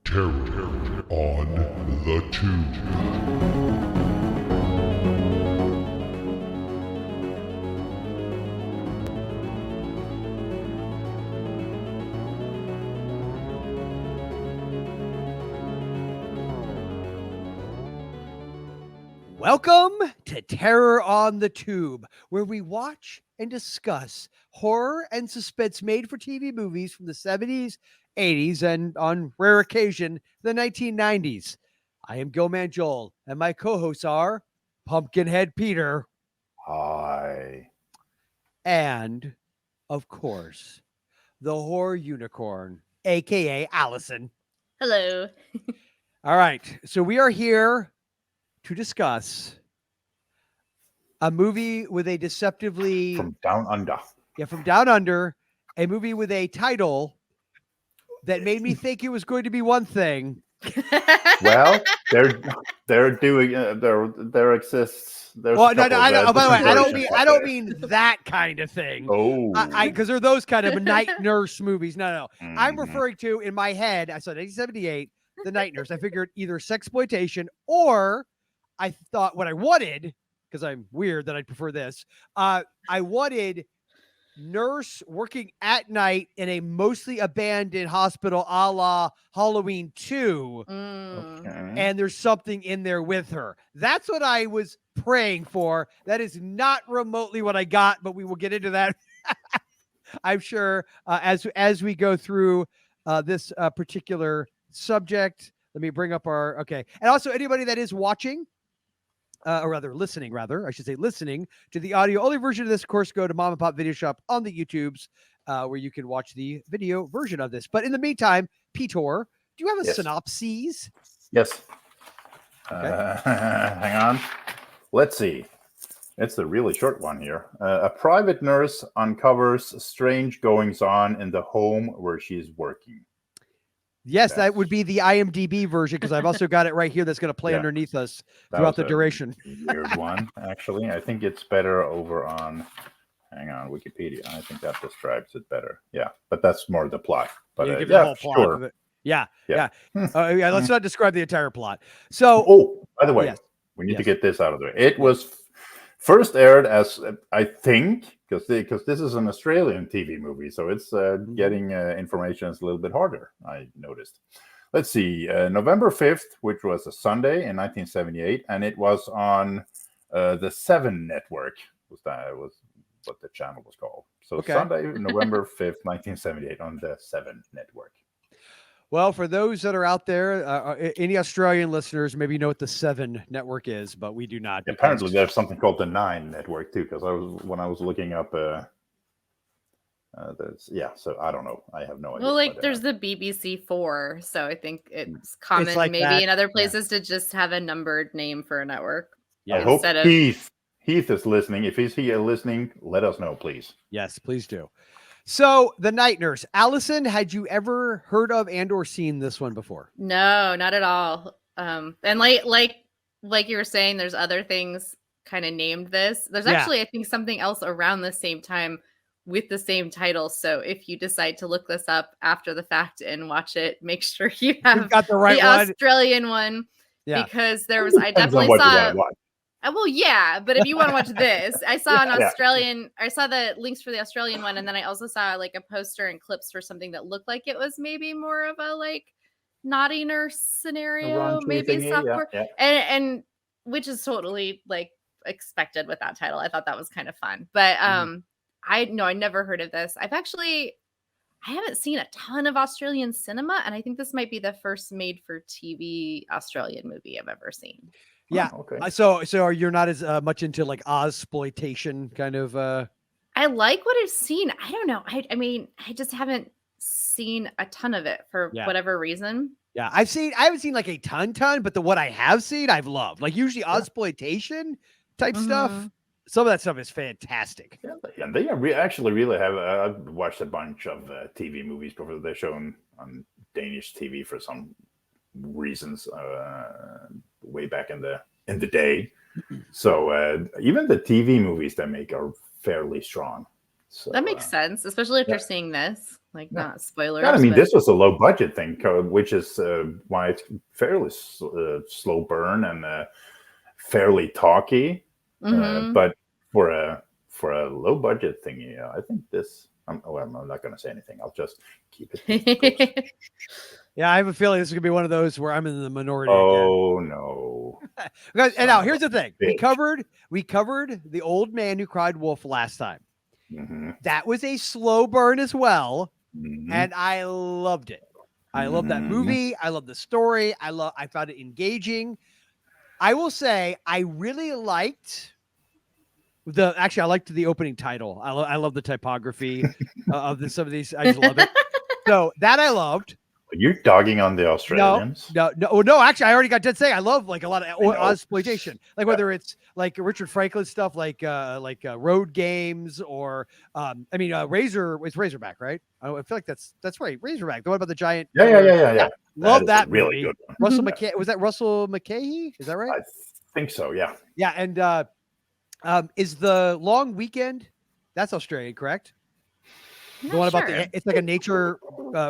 Terror on the Tube. Welcome to Terror on the Tube, where we watch and discuss horror and suspense made for TV movies from the 70s, 80s, and on rare occasion, the 1990s. I am Gilman Joel, and my co-hosts are Pumpkinhead Peter. Hi. And, of course, the horror unicorn, aka Allyson. Hello. All right, so we are here to discuss a movie with a deceptively From Down Under. from Down Under, a movie with a title that made me think it was going to be one thing. Well, they're doing there exists. There's Well, a no, couple I of don't, by the way, different I versions don't out there. mean that kind of thing. Oh, Because they're those kind of night nurse movies. No. I'm Mhm. referring to, in my head, I saw 1978, The Night Nurse. I figured either sexploitation or I thought what I wanted, because I'm weird that I'd prefer this, I wanted nurse working at night in a mostly abandoned hospital a la Halloween 2, Okay. and there's something in there with her. That's what I was praying for. That is not remotely what I got, but we will get into that, I'm sure, as we go through this particular subject. Let me bring up our, okay. And also anybody that is watching, or rather listening, listening to the audio only version of this, of course, go to Mom and Pop Video Shop on the YouTubes, where you can watch the video version of this. But in the meantime, Peter, do you have a Yes. synopsis? Yes. Okay. Hang on. Let's see. It's a really short one here. A private nurse uncovers strange goings on in the home where she's working. Yes, that Yes. would be the IMDb version, because I've also got it right here that's going to play Yeah. underneath us That throughout was the a duration. Weird one, actually. I think it's better over on. Hang on, Wikipedia. I think that describes it better. Yeah, but that's more the plot. But You give yeah, the whole plot sure. of it. Yeah. Yeah. Yeah, let's not describe the entire plot. So, Oh, by the way, yes. we need to Yes. get this out of the way. It was first aired as, I think, because this is an Australian TV movie, so it's getting information is a little bit harder, I noticed. Let's see, November 5th, which was a Sunday in 1978, and it was on the 7 network, was what the channel was called. So Okay. Sunday, November 5th, 1978, on the 7 network. Well, for those that are out there, any Australian listeners maybe know what the 7 network is, but we do not. Apparently, there's something called the 9 network too, because when I was looking up, so I don't know. I have no idea. Well, like but, there's the BBC 4, so I think it's common like maybe that. in other places to just have a numbered name for a network. I hope instead of- Heath is listening. If he's here listening, let us know, please. Yes, please do. So, The Night Nurse. Allyson, had you ever heard of and or seen this one before? No, not at all. And like you were saying, there's other things kind of named this. There's Yeah. actually, I think, something else around the same time with the same title. So if you decide to look this up after the fact and watch it, make sure you You've have got the right the one. Australian one. Yeah. Because there was, I Depends on definitely what you saw. wanna watch. Well, yeah, but if you want to watch this, I saw an Yeah. Australian. I saw the links for the Australian one, and then I also saw like a poster and clips for something that looked like it was maybe more of a like naughty nurse scenario, raunchy maybe thingy, softcore, yeah. and which is totally like expected with that title. I thought that was kind of fun, but I never heard of this. I haven't seen a ton of Australian cinema, and I think this might be the first made for TV Australian movie I've ever seen. Yeah. Oh, okay. So you're not as much into like Ozploitation kind of. I like what I've seen. I don't know. I mean, I just haven't seen a ton of it for whatever reason. Yeah, I haven't seen like a ton, but what I have seen, I've loved. Like usually Ozploitation type stuff. Some of that stuff is fantastic. Yeah, and they actually really have. I've watched a bunch of TV movies before. They're shown on Danish TV for some reasons way back in the day. So even the TV movies they make are fairly strong. So that makes sense, especially if you're seeing this. Like not spoilers. Yeah, I mean, but- this was a low budget thing, which is why it's fairly slow burn and fairly talky. Mhm. But for a low budget thing, yeah, I think this. I'm not going to say anything. I'll just keep it. Yeah, I have a feeling this is gonna be one of those where I'm in the minority Oh no! again. And now Son of here's the a thing: we bitch. covered The Old Man Who Cried Wolf last time. Mm-hmm. That was a slow burn as well, Mm-hmm. and I loved it. I love that Mhm. movie. I love the story. I found it engaging. I will say I really liked I liked the opening title. I love the typography of some of these. I just love it. So that I loved. You're dogging on the Australians. No. Actually, I already got to say I love like a lot of know. exploitation, like whether it's like Richard Franklin stuff, like Road Games, or Razor. It's Razorback, right? I feel like that's right, Razorback. The one about the giant. Yeah. Love is that a really movie. good one. Russell McKay. Was that Russell McKay? Is that right? I think so. Yeah. Yeah, and is the Long Weekend? That's Australian, correct? I'm The one not about sure. it's like a nature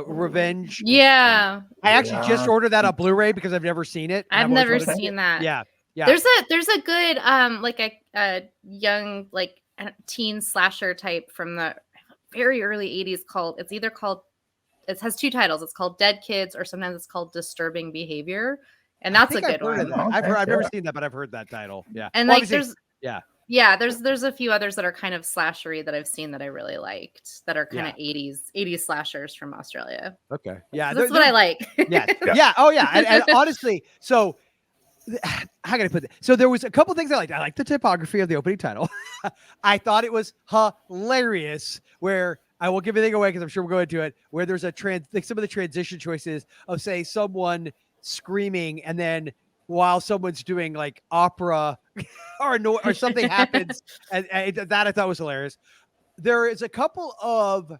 revenge. Yeah, I actually just Yeah. ordered that on Blu-ray because I've never seen it. and I've always never wanted to- seen that. Yeah. There's a good like a young like teen slasher type from the very early 80s it has two titles. It's called Dead Kids, or sometimes it's called Disturbing Behavior, and that's a good I've heard of one. that. Okay, I've never yeah. seen that, but I've heard that title. Yeah. And Well, like obviously- there's a few others that are kind of slashery that I've seen that I really liked, that are kind of 80s slashers from Australia. Okay. Yeah. That's what I like. Yeah. Yeah. Yeah. Oh yeah. And honestly, so how can I put it? So there was a couple things I liked. I liked the typography of the opening title. I thought it was hilarious, where I won't give anything away because I'm sure we'll go into it, where there's some of the transition choices of, say, someone screaming, and then while someone's doing like opera or something happens, and that I thought was hilarious. There is a couple of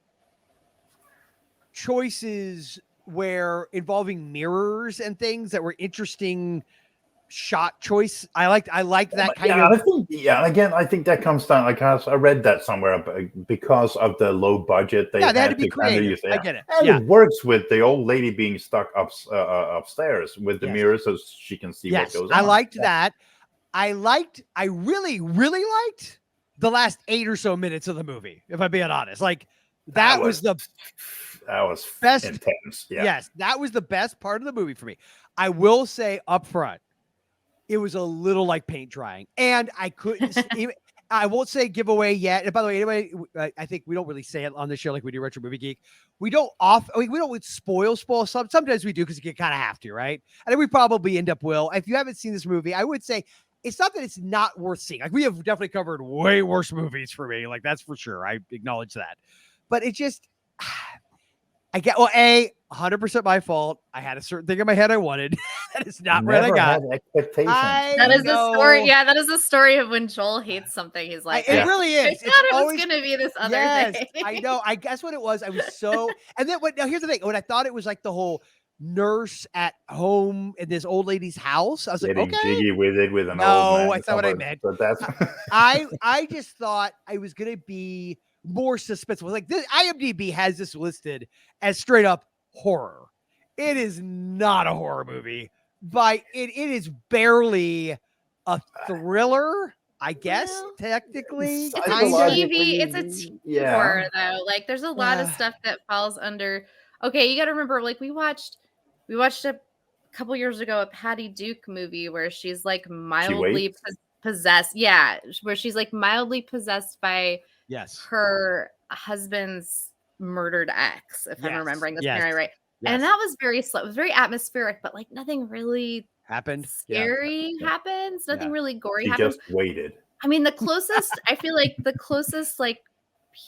choices where involving mirrors and things that were interesting shot choice. I liked that kind of. Again, I think that comes down. Like I read that somewhere because of the low budget. They had to kind be of creative. use I get it. And Yeah. it works with the old lady being stuck upstairs with the Yes. mirror, so she can see Yes, what goes on. I liked that. I really, really liked the last 8 or so minutes of the movie, if I'm being honest. Like that was the best- intense. Yeah. Yes, that was the best part of the movie for me. I will say up front, it was a little like paint drying, and I couldn't. I won't say giveaway yet. And by the way, anyway, I think we don't really say it on the show like we do Retro Movie Geek. We don't we don't spoil. Sometimes we do because you kind of have to, right? And we probably end up will. If you haven't seen this movie, I would say it's not that it's not worth seeing. Like we have definitely covered way worse movies for me. Like that's for sure. I acknowledge that, but it just. I get 100% my fault. I had a certain thing in my head I wanted. That is not what I Never got. had expectations. That is know. the story. Yeah, that is the story of when Joel hates something. He's like, It really I is. thought It's it was always going to be this other yes, thing. I know. I guess what it was. I was so. And then now here's the thing. When I thought it was like the whole nurse at home in this old lady's house, I was like, Getting okay. jiggy with it with an No, old man. that's not what I meant. But that's I just thought I was gonna be more suspenseful. Like this, IMDb has this listed as straight up horror. It is not a horror movie. It is barely a thriller, I guess, Well, technically. it's It's a kind of. psychologically- TV. It's a TV yeah. horror, though. Like, there's a lot of stuff that falls under. Okay, you got to remember. Like, we watched a couple years ago a Patty Duke movie where she's like mildly possessed. Yeah, where she's like mildly possessed by Yes. her husband's murdered ex. If I'm Yes, remembering this yes, right. Yes. And that was very slow. It was very atmospheric, but like nothing really happened. Yeah. scary happens. Nothing really gory He happens. just waited. I mean, the closest I feel like the closest like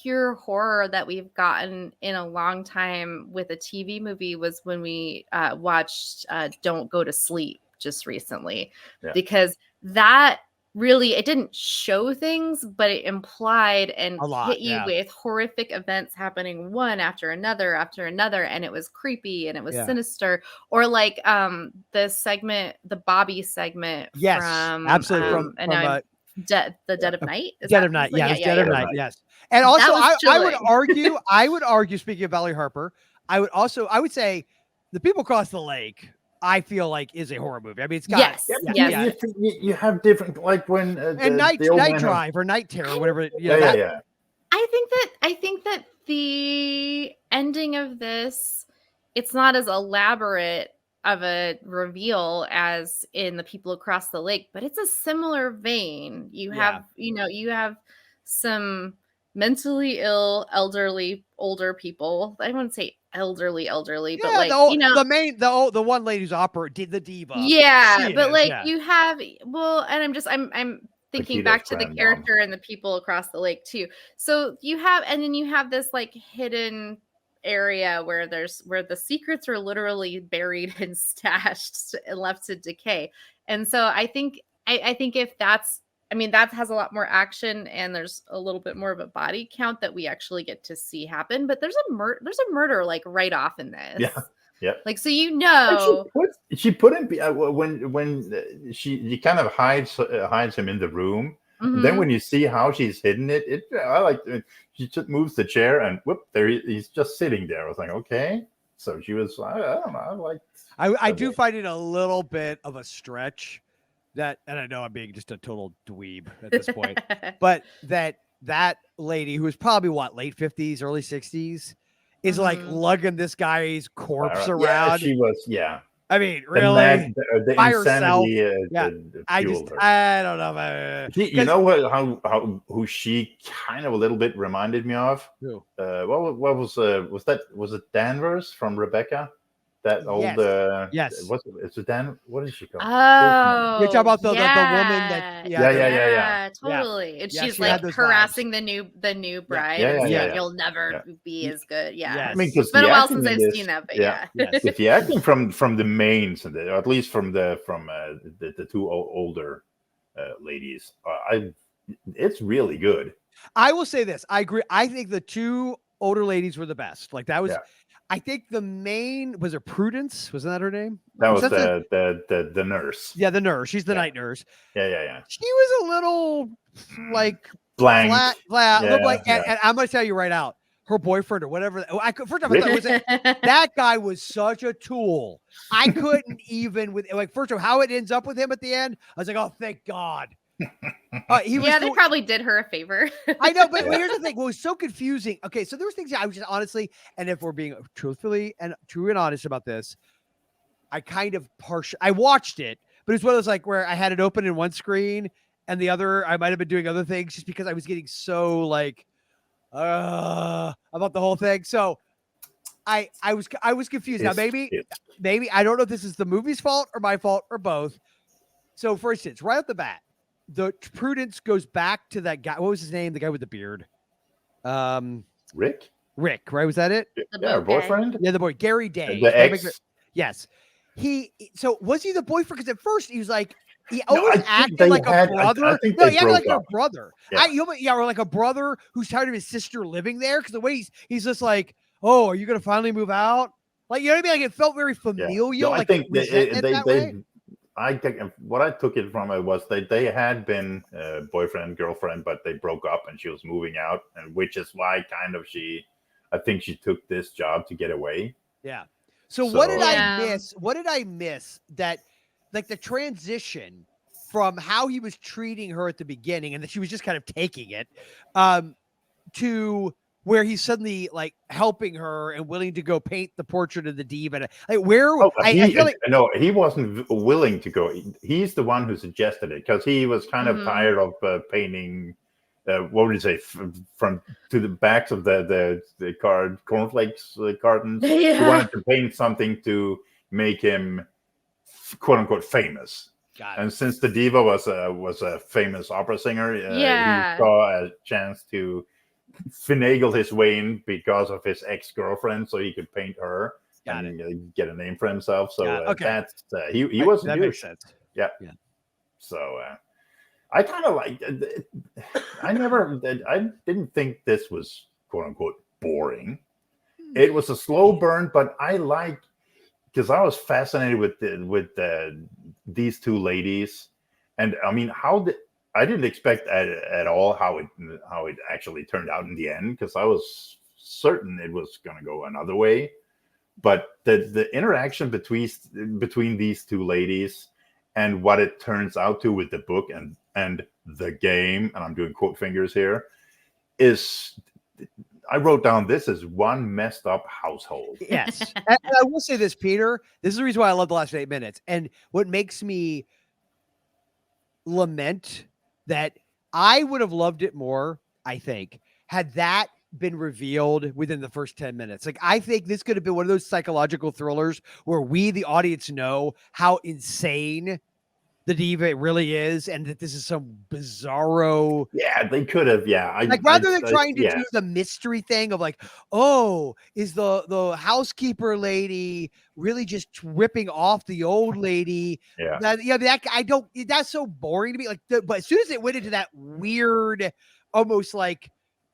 pure horror that we've gotten in a long time with a TV movie was when we watched Don't Go to Sleep just recently, because that really, it didn't show things, but it implied and hit you with horrific events happening one after another, and it was creepy and it was sinister. Or like the segment, the Bobby segment, Yes, from absolutely The Dead of Night. Is Dead that of Night. the- Yeah, Dead of Night. Night. Yes. And also, was I would chilling. argue, speaking of Valerie Harper, I would say The People Across the Lake, I feel like is a horror movie. I mean, it's got Yes. Yeah, you have different, like when and Night Drive or Night Terror, whatever. Yeah. I think that the ending of this, it's not as elaborate of a reveal as in The People Across the Lake, but it's a similar vein. You have, you have some mentally ill, elderly, older people. I wouldn't say elderly, but like, the one lady who's the diva. Yeah, She but is, like yeah. you have, well, and I'm thinking Akita's back to the grandmom. character and The People Across the Lake too. So you have, and then you have this like hidden area where the secrets are literally buried and stashed and left to decay. And so I think if that's, I mean, that has a lot more action and there's a little bit more of a body count that we actually get to see happen. But there's a murder like right off in this. Yeah. Like, so She put him when she kind of hides him in the room. Mhm. Then when you see how she's hidden it, I like she just moves the chair and whoop, there he's just sitting there. I was like, okay. So she was, I don't know, I do find it a little bit of a stretch and I know I'm being just a total dweeb at this point, but that lady who was probably late 50s, early 60s is like lugging this guy's corpse around. Yeah, she was, yeah. I mean, really, the by insanity, herself. I don't know. You know what? Who she kind of a little bit reminded me of? Who? What was that? Was it Danvers from Rebecca? That old yes. It's a Dan. What is she called? Oh, you're talking about the woman that totally. And Yeah, she's she had like those harassing the new bride. Yeah. You'll never be as good. Yeah. Yes. I mean, It's been a while since I've seen that, but yeah. Yes. If the acting from the mains, or at least from the two older ladies, it's really good. I will say this. I agree. I think the two older ladies were the best. Like that was. Yeah. I think the main was it Prudence? Wasn't that her name? That was the nurse. Yeah, the nurse. She's the night nurse. Yeah. She was a little like blank. Flat. And I'm gonna tell you right out, her boyfriend or whatever. I thought that guy was such a tool. I couldn't even first of all, how it ends up with him at the end. I was like, oh, thank God. They probably did her a favor. I know, but here's the thing. What was so confusing. Okay, so there was things I was just honestly, and if we're being truthfully and true and honest about this, I kind of I watched it, but it's one of those like where I had it open in one screen and the other, I might have been doing other things just because I was getting so like about the whole thing. So I was confused. Now maybe I don't know if this is the movie's fault or my fault or both. So for instance, right off the bat, the Prudence goes back to that guy. What was his name? The guy with the beard. Rick, right? Was that it? Her boyfriend? Yeah, the boy, Gary Day. The ex. Yes. So was he the boyfriend? Because at first he was like, he always acted like a brother. He acted like a brother. Yeah. Or like a brother who's tired of his sister living there. Because the way he's just like, oh, are you going to finally move out? Like, you know what I mean? Like it felt very familial. Yeah. No, like I think way. I think what I took it from it was they had been boyfriend and girlfriend, but they broke up and she was moving out, and which is why I think she took this job to get away. Yeah. So what did I miss? What did I miss that like the transition from how he was treating her at the beginning and that she was just kind of taking it to where he's suddenly like helping her and willing to go paint the portrait of the diva. Like where I feel like no, he wasn't willing to go. He's the one who suggested it because he was kind of tired of painting. What would you say from to the backs of the cornflakes cartons? Yeah. He wanted to paint something to make him quote unquote famous. And since the diva was a famous opera singer, he saw a chance to finagle his way in because of his ex-girlfriend, so he could paint her and get a name for himself. So that's he was that makes sense. Yeah. So I kind of like. I didn't think this was quote unquote boring. It was a slow burn, but I like because I was fascinated with these two ladies, and I mean I didn't expect at all how it actually turned out in the end, because I was certain it was going to go another way. But the interaction between these two ladies and what it turns out to with the book and the game, and I'm doing quote fingers here, is, I wrote down, this is one messed up household. Yes. And I will say this, Peter, this is the reason why I love the last 8 minutes. And what makes me lament that I would have loved it more, I think, had that been revealed within the first 10 minutes. Like, I think this could have been one of those psychological thrillers where we, the audience, know how insane the diva really is, and that this is some bizarro. Yeah, they could have. Yeah, Like, rather than trying to do the mystery thing of like, oh, is the housekeeper lady really just ripping off the old lady? Yeah. That's so boring to me. Like, but as soon as it went into that weird, almost like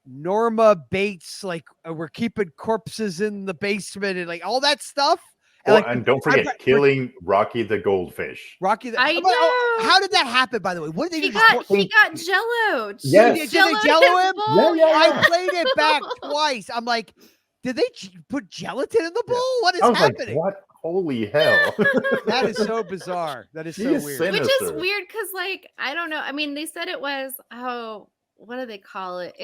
Norma Bates, like we're keeping corpses in the basement and like all that stuff. And don't forget killing Rocky the goldfish. I know. How did that happen, by the way? What did they He got Jello. Yes. Did they Jello him? Yeah. I played it back twice. I'm like, did they put gelatin in the bowl? What is happening? Like, what? Holy hell. That is so bizarre. That is so weird. Sinister. Which is weird because, like, I don't know. I mean, they said it was, what do they call it?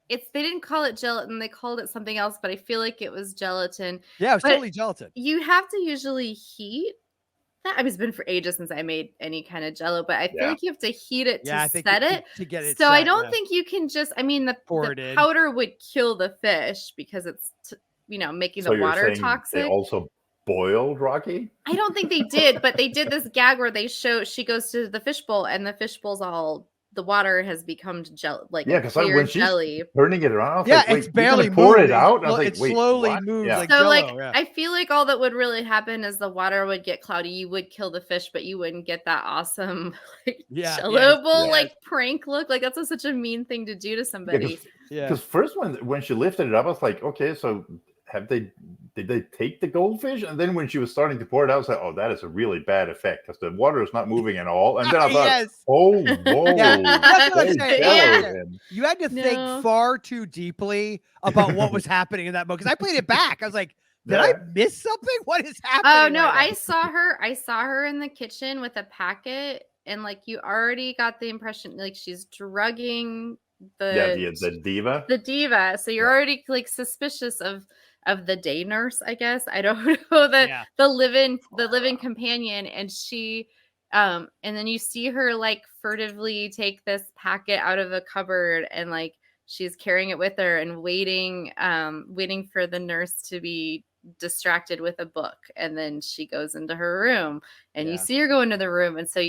They didn't call it gelatin, they called it something else, but I feel like it was gelatin. Yeah, it was totally gelatin. You have to usually heat that. I mean, it's been for ages since I made any kind of Jello, but I feel like you have to heat it to set it. To get it so set, I don't think you can just, I mean, the powder would kill the fish because it's, making the water toxic. They also boiled Rocky? I don't think they did, but they did this gag where they show she goes to the fishbowl and the fishbowl's all, the water has become because when she's jelly. turning it around, it's barely pour it out. I was like, it slowly moves. Yeah. Like so, Jello, I feel like all that would really happen is the water would get cloudy. You would kill the fish, but you wouldn't get that awesome Jello bowl prank look. Like that's such a mean thing to do to somebody. Because first when she lifted it up, I was like, okay, so did they take the goldfish? And then when she was starting to pour it out, I was like, oh, that is a really bad effect because the water is not moving at all. And then I thought, oh, whoa. That's what I'm saying. You had to think far too deeply about what was happening in that moment. Because I played it back. I was like, did I miss something? What is happening? Oh, no, I saw her in the kitchen with a packet. And like, you already got the impression, like she's drugging the diva. The diva. So you're already like suspicious of the day nurse, I guess. I don't know, the living companion, and she and then you see her like furtively take this packet out of a cupboard and like she's carrying it with her and waiting for the nurse to be distracted with a book, and then she goes into her room and you see her go into the room, and so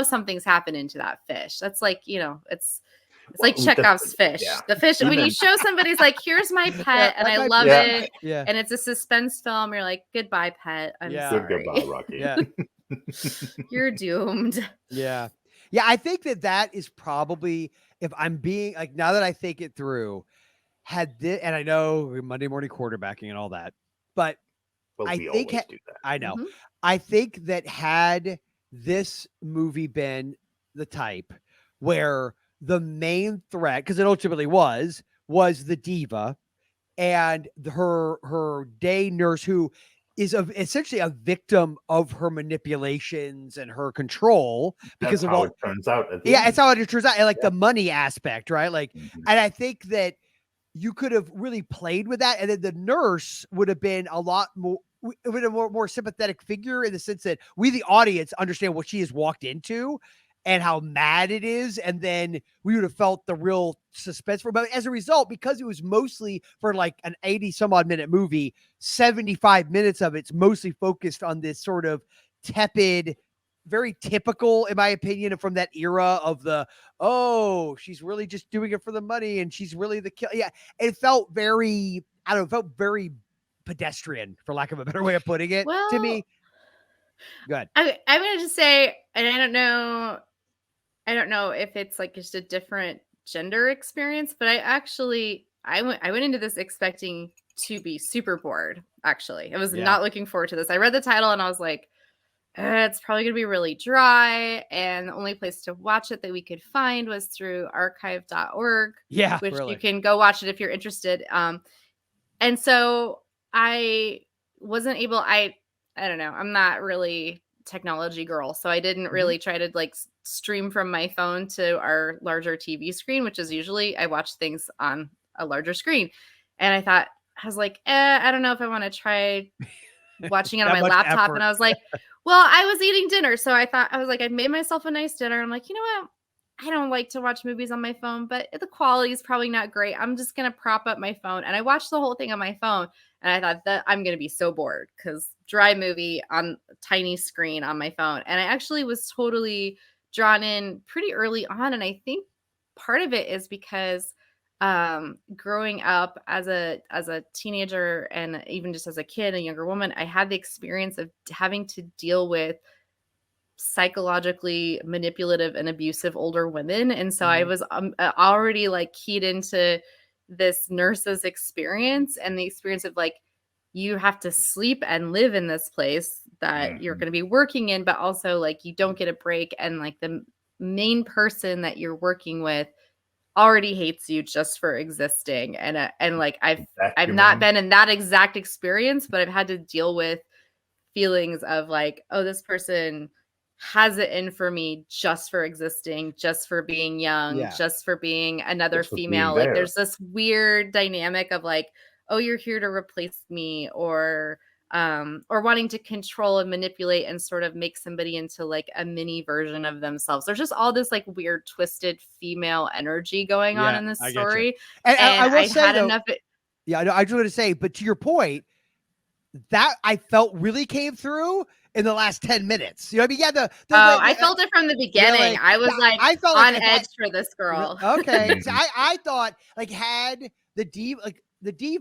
something's happening to that fish. That's like, it's like Chekhov's fish. Yeah. The fish, when you show somebody's like, here's my pet, and I love it, and it's a suspense film, you're like, goodbye, pet. I'm sorry. Goodbye, Rocky. Yeah. You're doomed. Yeah. Yeah, I think that is probably, if I'm being, like, now that I think it through, and I know Monday morning quarterbacking and all that, but I think, do that. I know. Mm-hmm. I think that had this movie been the type where the main threat, because it ultimately was the diva and her day nurse, who is essentially a victim of her manipulations and her control, because of how it turns out. It's how it turns out, and like the money aspect, right? Like, and I think that you could have really played with that, and then the nurse would have been a lot more. It would have a more sympathetic figure, in the sense that we, the audience, understand what she has walked into and how mad it is. And then we would have felt the real suspense for it. But as a result, because it was mostly for like an 80 some odd minute movie, 75 minutes of it's mostly focused on this sort of tepid, very typical, in my opinion, from that era of she's really just doing it for the money and she's really the kill. Yeah. It felt very, very pedestrian, for lack of a better way of putting it, to me. Go ahead. I'm going to just say, and I don't know if it's like just a different gender experience, but I went into this expecting to be super bored. Actually, I was not looking forward to this. I read the title and I was like, it's probably going to be really dry. And the only place to watch it that we could find was through archive.org, Yeah, which really. you can go watch it if you're interested. And so I wasn't able, I don't know, I'm not really technology girl. So I didn't really try to like stream from my phone to our larger TV screen, which is usually I watch things on a larger screen. And I was like, I don't know if I want to try watching it on That my much laptop. effort. And I was like, well, I was eating dinner. So I made myself a nice dinner. I'm like, you know what? I don't like to watch movies on my phone, but the quality is probably not great. I'm just going to prop up my phone. And I watched the whole thing on my phone. And I thought that I'm going to be so bored because dry movie on a tiny screen on my phone. And I actually was totally drawn in pretty early on. And I think part of it is because growing up as a teenager and even just as a kid, a younger woman, I had the experience of having to deal with psychologically manipulative and abusive older women. And so I was already like keyed into this nurse's experience and the experience of like, you have to sleep and live in this place that you're going to be working in, but also like you don't get a break. And like the main person that you're working with already hates you just for existing. And like I've not been in that exact experience, but I've had to deal with feelings of like, oh, this person has it in for me just for existing, just for being young, just for being another female. Like there's this weird dynamic of like, oh, you're here to replace me, or wanting to control and manipulate and sort of make somebody into like a mini version of themselves. There's just all this like weird twisted female energy going on in this story. And I will say though, enough. I just want to say, but to your point, that I felt really came through in the last 10 minutes. You know what I mean? Yeah, I felt it from the beginning. Really? I was like I felt on edge for this girl. Okay. So I thought like had the diva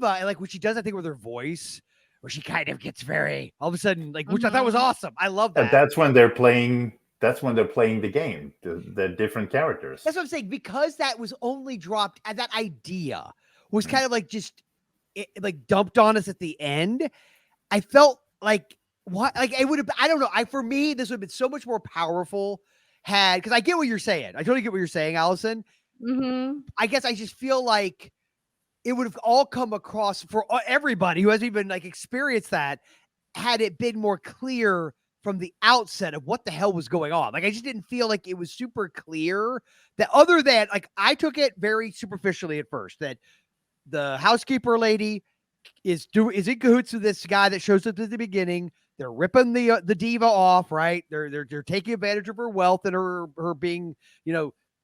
and like what she does, I think with her voice, where she kind of gets very all of a sudden, like, which I thought was awesome. I love that. And that's when they're playing the game, the different characters. That's what I'm saying, because that was only dropped and that idea was kind of like just like dumped on us at the end. I felt like what, like it would have, I don't know. For me, this would have been so much more powerful because I get what you're saying. I totally get what you're saying, Allyson. I guess I just feel like it would have all come across for everybody who hasn't even like experienced that, had it been more clear from the outset of what the hell was going on. Like, I just didn't feel like it was super clear that, other than like, I took it very superficially at first, that the housekeeper lady is in cahoots with this guy that shows up at the beginning. They're ripping the diva off, right? They're taking advantage of her wealth and her being,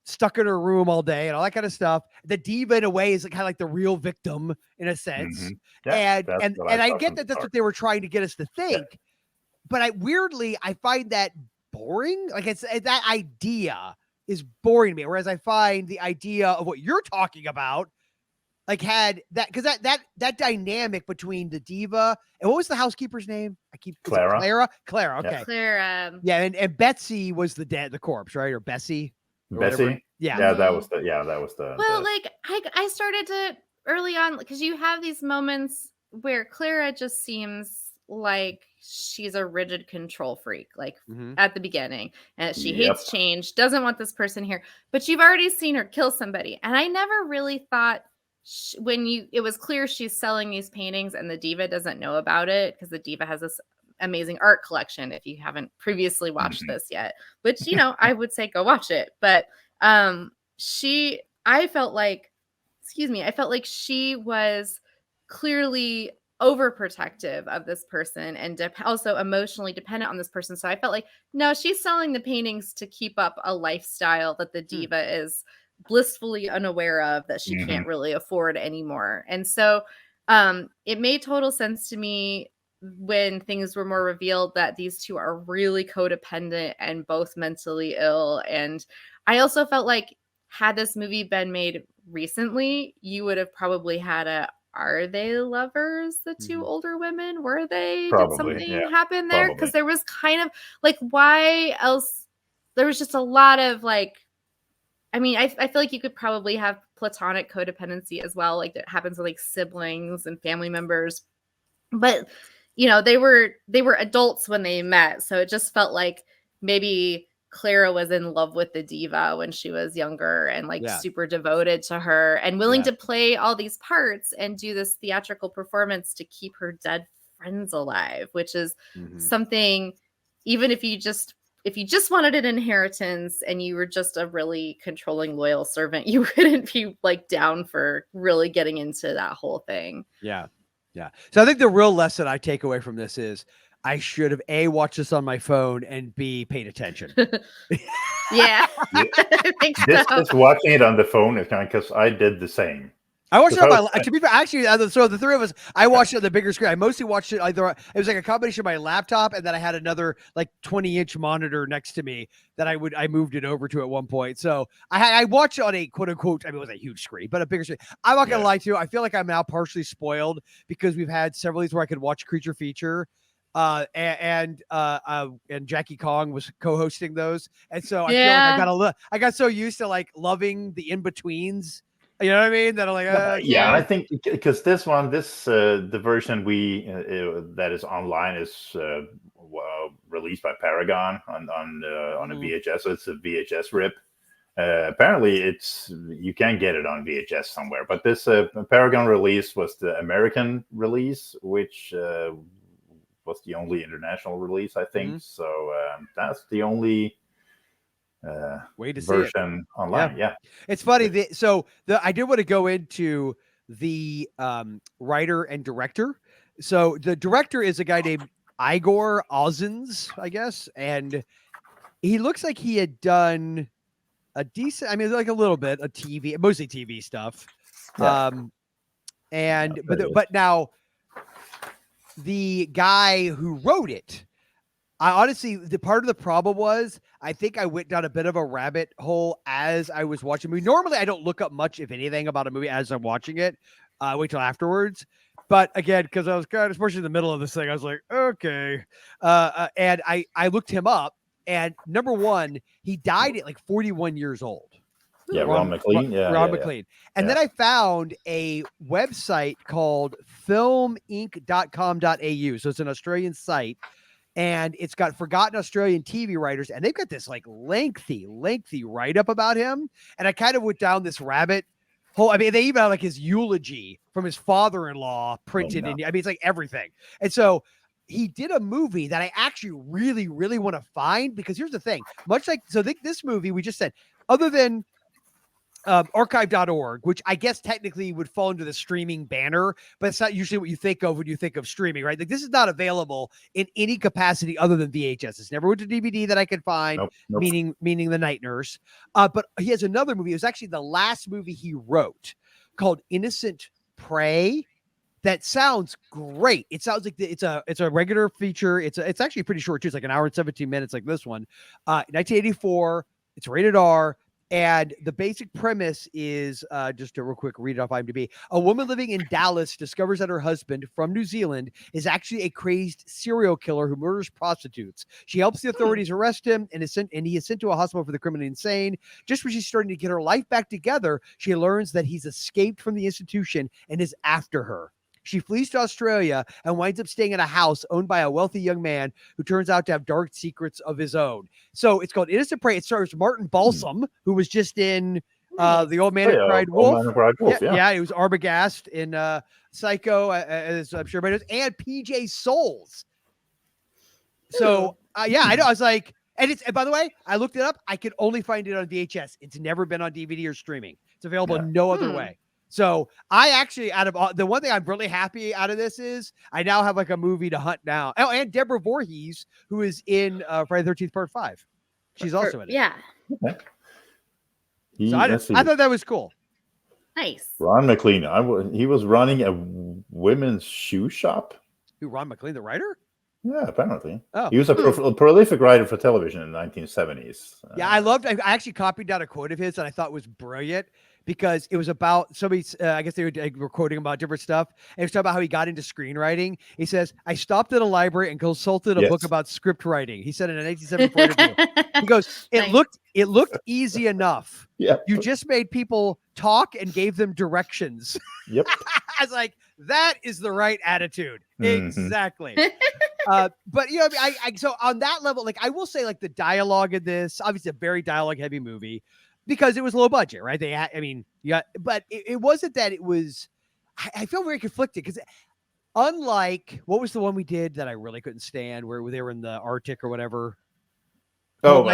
stuck in her room all day and all that kind of stuff. The diva, in a way, is kind of like the real victim in a sense. Yeah, and I get that that's what they were trying to get us to think. But I find that boring. Like, it's that idea is boring to me. Whereas I find the idea of what you're talking about, like, had that, because that dynamic between the diva and what was the housekeeper's name? Clara. Clara. Okay. Yeah. Clara. Yeah, and Betsy was the corpse, right? Or Bessie. Bessie. Yeah. That was the. Well, like I started to early on, because you have these moments where Clara just seems like she's a rigid control freak, like at the beginning, and she hates change, doesn't want this person here. But you've already seen her kill somebody, and I never really thought it was clear she's selling these paintings, and the diva doesn't know about it, because the diva has this amazing art collection. If you haven't previously watched this yet, which I would say go watch it. But I felt like she was clearly overprotective of this person and also emotionally dependent on this person. So I felt like, no, she's selling the paintings to keep up a lifestyle that the diva is blissfully unaware of, that she can't really afford anymore. And so it made total sense to me when things were more revealed that these two are really codependent and both mentally ill. And I also felt like, had this movie been made recently, you would have probably had are they lovers, the two older women? Were they? Probably, did something happen there? Because there was kind of like, why else? There was just a lot of like, I mean, I feel like you could probably have platonic codependency as well, like that happens with like siblings and family members. But you know, they were adults when they met, so it just felt like maybe Clara was in love with the diva when she was younger and like Yeah. super devoted to her and willing Yeah. to play all these parts and do this theatrical performance to keep her dead friends alive, which is something, even if you just wanted an inheritance and you were just a really controlling loyal servant, you wouldn't be like down for really getting into that whole thing. Yeah. Yeah. So I think the real lesson I take away from this is I should have A, watched this on my phone, and B, paid attention. Yeah. I think so. Just watching it on the phone is kind of, because I did the same. I watched it on my, to be fair, actually, so the three of us, I watched it on the bigger screen. I mostly watched it either, it was like a combination of my laptop, and then I had another like 20-inch monitor next to me that I moved it over to at one point. So I watched it on a quote unquote, I mean, it was a huge screen, but a bigger screen. I'm not going to lie to you. I feel like I'm now partially spoiled because we've had several of these where I could watch Creature Feature. And Jackie Kong was co-hosting those. And so I feel like I got so used to like loving the in-betweens. You know what I mean? That I'm like, I think because the version that is online is released by Paragon on a VHS, so it's a VHS rip. Apparently, you can get it on VHS somewhere, but this Paragon release was the American release, which was the only international release, I think. So that's the only way to see version online. Yeah, it's funny. I did want to go into the writer and director. So the director is a guy named Igor Ozins, I guess, and he looks like he had done a decent, I mean, like a little bit of TV, mostly TV stuff. Yeah. But now the guy who wrote it, I honestly, the part of the problem was, I think I went down a bit of a rabbit hole as I was watching the movie. Normally, I don't look up much, if anything, about a movie as I'm watching it. Wait till afterwards. But again, because I was kind of, especially in the middle of this thing, I was like, okay. And I looked him up, and number one, he died at like 41 years old. Yeah, Ron McLean. Ron McLean. And then I found a website called filminc.com.au. So it's an Australian site. And it's got forgotten Australian TV writers, and they've got this like lengthy write-up about him. And I kind of went down this rabbit hole. I mean, they even have like his eulogy from his father-in-law printed in. I mean, it's like everything. And so he did a movie that I actually really, really want to find, because here's the thing. Much like, so this movie we just said, other than archive.org, which I guess technically would fall into the streaming banner, but it's not usually what you think of when you think of streaming, right? Like, this is not available in any capacity other than VHS. It's never went to DVD that I could find, Nope. meaning The Night Nurse. But he has another movie. It was actually the last movie he wrote, called Innocent Prey. That sounds great. It sounds like it's a regular feature. It's actually pretty short too. It's like an hour and 17 minutes, like this one. 1984. It's rated R. And the basic premise is, just to real quick read it off IMDb, a woman living in Dallas discovers that her husband from New Zealand is actually a crazed serial killer who murders prostitutes. She helps the authorities arrest him, and he is sent to a hospital for the criminally insane. Just when she's starting to get her life back together, she learns that he's escaped from the institution and is after her. She flees to Australia and winds up staying in a house owned by a wealthy young man who turns out to have dark secrets of his own. So it's called Innocent Prey. It stars Martin Balsam, who was just in The Old Man Who Cried Wolf. Yeah, he was Arbogast in Psycho, as I'm sure everybody knows, and PJ Souls. So, I know. I was like, and by the way, I looked it up. I could only find it on VHS. It's never been on DVD or streaming. It's available no other way. So I actually, out of the one thing I'm really happy out of this is I now have like a movie to hunt now. Oh, and Deborah Voorhees, who is in Friday the 13th Part 5. She's also in it. Yeah. Okay. So I thought that was cool. Nice. Ron McLean. He was running a women's shoe shop. Who, Ron McLean, the writer? Yeah, apparently. Oh. He was a prolific writer for television in the 1970s. Yeah, I actually copied down a quote of his that I thought was brilliant, because it was about somebody. I guess they were quoting about different stuff. And he was talking about how he got into screenwriting. He says, "I stopped at a library and consulted a book about script writing." He said in a 1974 interview. He goes, "It looked easy enough. Yeah. You just made people talk and gave them directions." Yep. I was like, that is the right attitude. Exactly. But you know, so on that level, like I will say, like the dialogue in this, obviously a very dialogue heavy movie because it was low budget, right? But it wasn't that it was. I feel very conflicted because unlike what was the one we did that I really couldn't stand, where they were in the Arctic or whatever. Cold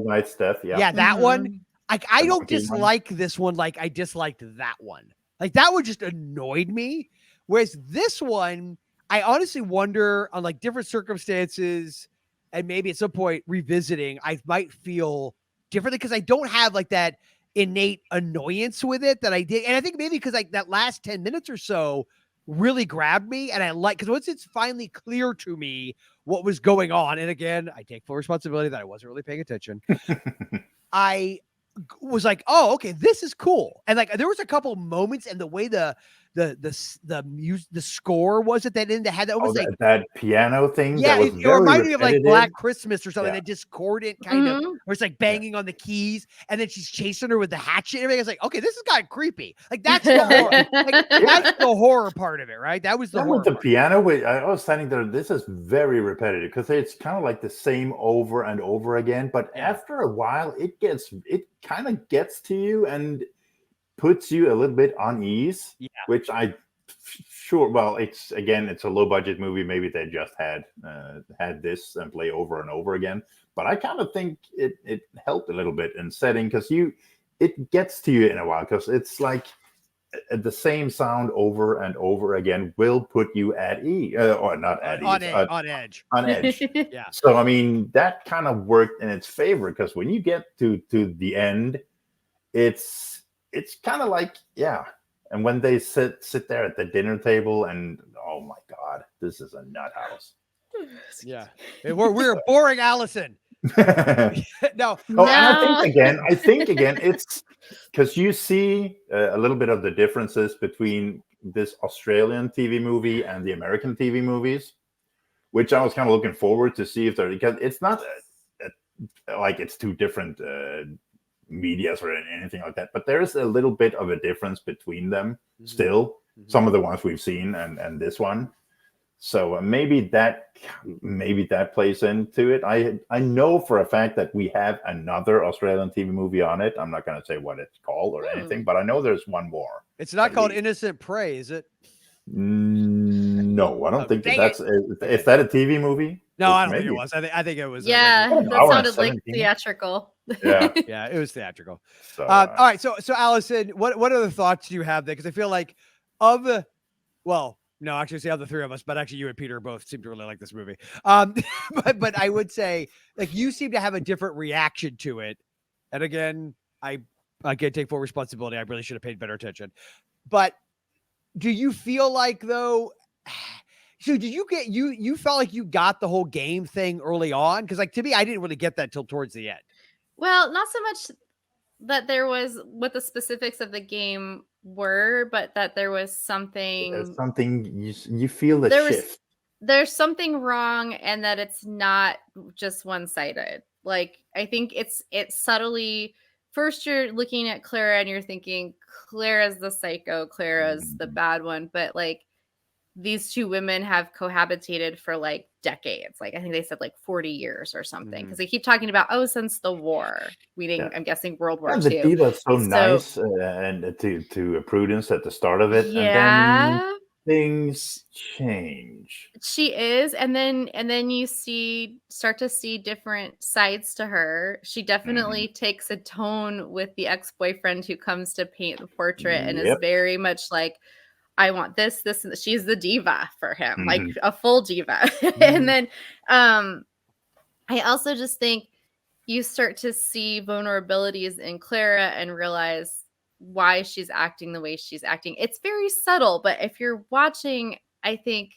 Night's Death. Yeah, that one. I don't dislike this one like I disliked that one. Like that one just annoyed me. Whereas this one, I honestly wonder on like different circumstances and maybe at some point revisiting, I might feel differently because I don't have like that innate annoyance with it that I did. And I think maybe because like that last 10 minutes or so really grabbed me. And I like, because once it's finally clear to me what was going on, and again, I take full responsibility that I wasn't really paying attention. I was like, oh, okay, this is cool. And like there was a couple moments and the way the score was at that end that had that almost like that piano thing. Yeah, that was it reminded me of like repetitive. Black Christmas or something, that discordant kind of where it's like banging on the keys and then she's chasing her with the hatchet and everything. It's like, okay, this is kind of creepy. Like that's the horror. That's the horror part of it, right? That was the horror. With the piano, I was standing there. This is very repetitive because it's kind of like the same over and over again. But after a while, it kind of gets to you and puts you a little bit unease. Yeah. Which well, it's a low budget movie. Maybe they just had this and play over and over again. But I kind of think it helped a little bit in setting because it gets to you in a while because it's like the same sound over and over again will put you at ease or not at ease on edge. Yeah. So I mean that kind of worked in its favor because when you get to the end, it's kind of like and when they sit there at the dinner table and oh my god, this is a nut house. Yeah, we're boring Allyson. No. And I think again, it's because you see a little bit of the differences between this Australian TV movie and the American TV movies, which I was kind of looking forward to see if because it's not like it's two different medias or anything like that, but there is a little bit of a difference between them still. Some of the ones we've seen and this one. So maybe that plays into it. I know for a fact that we have another Australian TV movie on it. I'm not going to say what it's called or anything, but I know there's one more. It's not called Innocent Prey, is it? No, I don't think that's. Is that a TV movie? No, I don't think it was. I think it was. Yeah, that sounded like theatrical. Yeah, yeah, it was theatrical. So, all right, so Allyson, what other thoughts do you have there? Because I feel like no, actually, it's the other three of us, but actually, you and Peter both seem to really like this movie. But I would say, like, you seem to have a different reaction to it. And again, I can't take full responsibility. I really should have paid better attention. But do you feel like though? So did you get you felt like you got the whole game thing early on? Because like to me, I didn't really get that till towards the end. Well, not so much that there was what the specifics of the game were, but that there was something. There's something you feel the shift. There's something wrong, and that it's not just one-sided. Like I think it's subtly. First, you're looking at Clara, and you're thinking Clara's the psycho, Clara's the bad one, but like. These two women have cohabitated for like decades. Like I think they said like 40 years or something. Because they keep talking about, since the war. Meaning, I'm guessing World War II. The diva's so nice and to Prudence at the start of it. Yeah. And then things change. She is. And then you start to see different sides to her. She definitely takes a tone with the ex-boyfriend who comes to paint the portrait and is very much like, I want this, and she's the diva for him, like a full diva. And then I also just think you start to see vulnerabilities in Clara and realize why she's acting the way she's acting. It's very subtle, but if you're watching, I think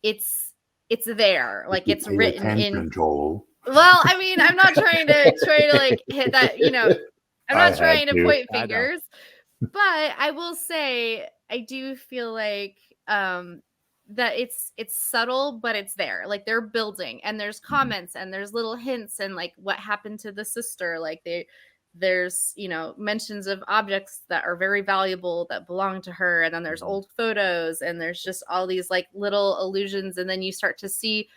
it's there. Like it's written in. Joel. Well, I mean, I'm not trying to like hit that, I'm I not trying had to to. point I know. fingers, but I will say I do feel like that it's subtle, but it's there. Like they're building, and there's comments, and there's little hints, and like what happened to the sister. Like there's mentions of objects that are very valuable that belong to her, and then there's old photos, and there's just all these like little allusions, and then you start to see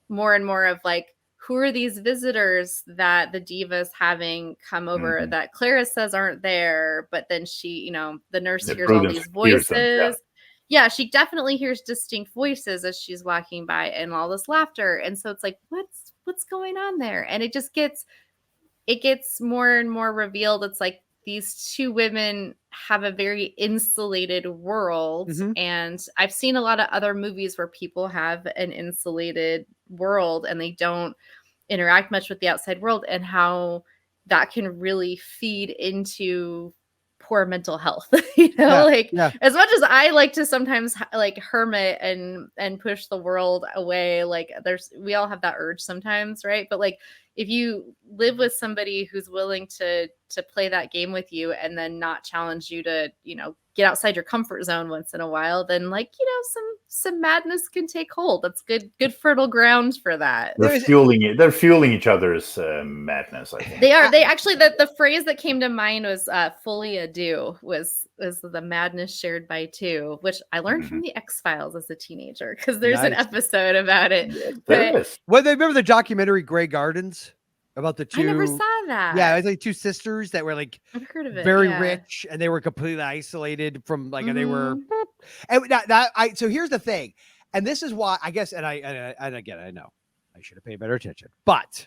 more and more of like, who are these visitors that the diva's having come over that Clara says aren't there, but then she, the nurse hears all these voices. Yeah, she definitely hears distinct voices as she's walking by, and all this laughter. And so it's like, what's going on there? And it gets more and more revealed. It's like these two women have a very insulated world. And I've seen a lot of other movies where people have an insulated world and they don't interact much with the outside world, and how that can really feed into poor mental health. As much as I like to sometimes like hermit and push the world away, like we all have that urge sometimes, right? But like if you live with somebody who's willing to play that game with you and then not challenge you to get outside your comfort zone once in a while, then like some madness can take hold. That's good fertile ground for that. They're fueling each other's madness, I think. They actually, the phrase that came to mind was fully ado was the madness shared by two, which I learned from the X-Files as a teenager, because there's an episode about it. There is. Well, they remember the documentary Grey Gardens about the two. I never saw that. Yeah, it was like two sisters that were like I've heard of it, very rich, and they were completely isolated from like, and they were. And so here's the thing, and this is why I guess, and again, I know I should have paid better attention, but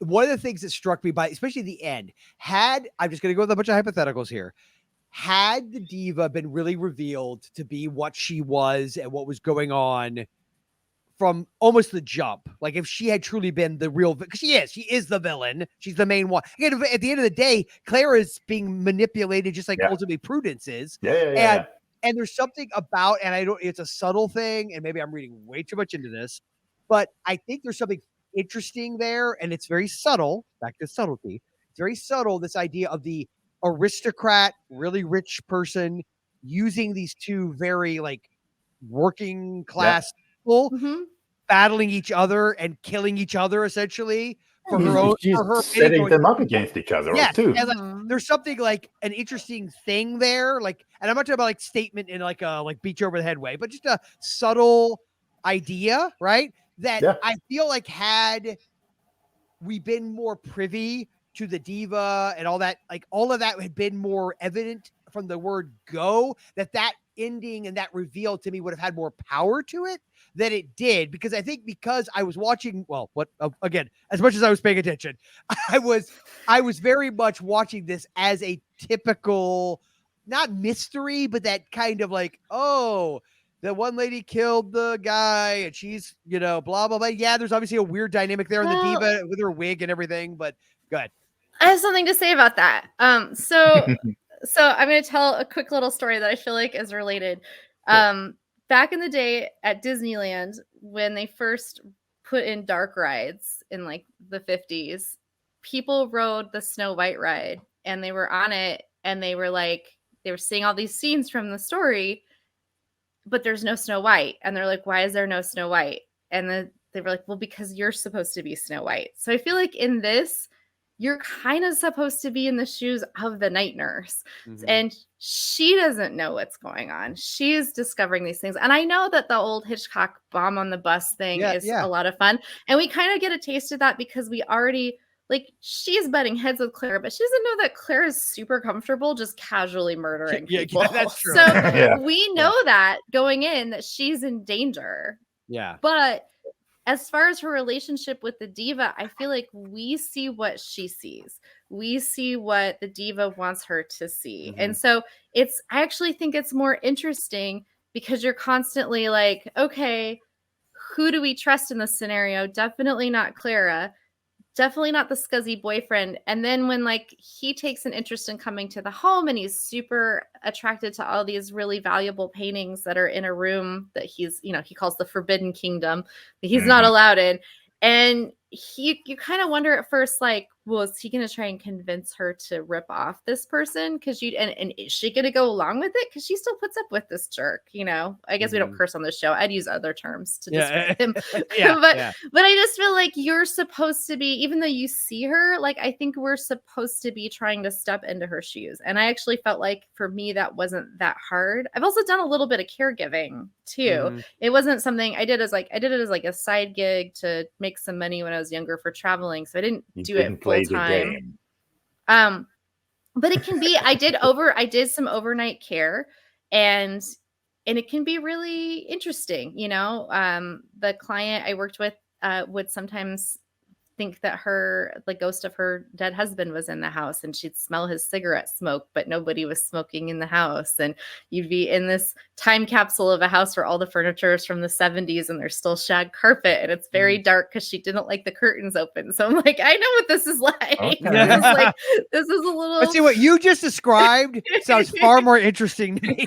one of the things that struck me especially the end, I'm just going to go with a bunch of hypotheticals here. Had the diva been really revealed to be what she was and what was going on from almost the jump, like if she had truly been the real, because she is the villain, she's the main one. Again, at the end of the day, Clara is being manipulated just like ultimately Prudence is. And there's something about, and it's a subtle thing, and maybe I'm reading way too much into this, but I think there's something interesting there, and it's very subtle. Back to subtlety. It's very subtle, this idea of the aristocrat, really rich person using these two very like working class people battling each other and killing each other essentially for her own. Setting them up against each other too. And like, there's something like an interesting thing there, like, and I'm not talking about like statement in like a beat you over the head way, but just a subtle idea, right? That I feel like had we been more privy to the diva and all that, like all of that had been more evident from the word go, that ending and that reveal to me would have had more power to it than it did, because I think because I was watching, again, as much as I was paying attention, I was very much watching this as a typical, not mystery, but that kind of like, oh, the one lady killed the guy and she's, blah, blah, blah. Yeah, there's obviously a weird dynamic there in the diva with her wig and everything, but go ahead. I have something to say about that. So I'm going to tell a quick little story that I feel like is related. Back in the day at Disneyland, when they first put in dark rides in like the 50s, people rode the Snow White ride, and they were on it, and they were seeing all these scenes from the story, but there's no Snow White. And they're like, why is there no Snow White? And then they were like, well, because you're supposed to be Snow White. So I feel like in this, you're kind of supposed to be in the shoes of the night nurse. And she doesn't know what's going on. She's discovering these things. And I know that the old Hitchcock bomb on the bus thing is a lot of fun. And we kind of get a taste of that because we already, like, she's butting heads with Claire, but she doesn't know that Claire is super comfortable just casually murdering people. That's true. So we know that going in, that she's in danger. Yeah. But as far as her relationship with the diva, I feel like we see what she sees. We see what the diva wants her to see. And so I actually think it's more interesting because you're constantly like, okay, who do we trust in this scenario? Definitely not Clara. Definitely not the scuzzy boyfriend. And then when like he takes an interest in coming to the home and he's super attracted to all these really valuable paintings that are in a room that he's, he calls the Forbidden Kingdom, that he's not allowed in. And you kind of wonder at first, like, well, is he going to try and convince her to rip off this person? Because and is she going to go along with it? Because she still puts up with this jerk, you know? I guess we don't curse on this show. I'd use other terms to describe him. But I just feel like you're supposed to be, even though you see her, like, I think we're supposed to be trying to step into her shoes. And I actually felt like for me, that wasn't that hard. I've also done a little bit of caregiving too. It wasn't something I did it as like a side gig to make some money when I was younger for traveling. So I didn't do it full time. But it can be, I did some overnight care, and it can be really interesting. You know, the client I worked with would sometimes think that the ghost of her dead husband was in the house, and she'd smell his cigarette smoke, but nobody was smoking in the house. And you'd be in this time capsule of a house where all the furniture is from the 70s and there's still shag carpet, and it's very dark because she didn't like the curtains open. So I'm like, I know what this is like. Okay. This is a little. But see, what you just described sounds far more interesting to me.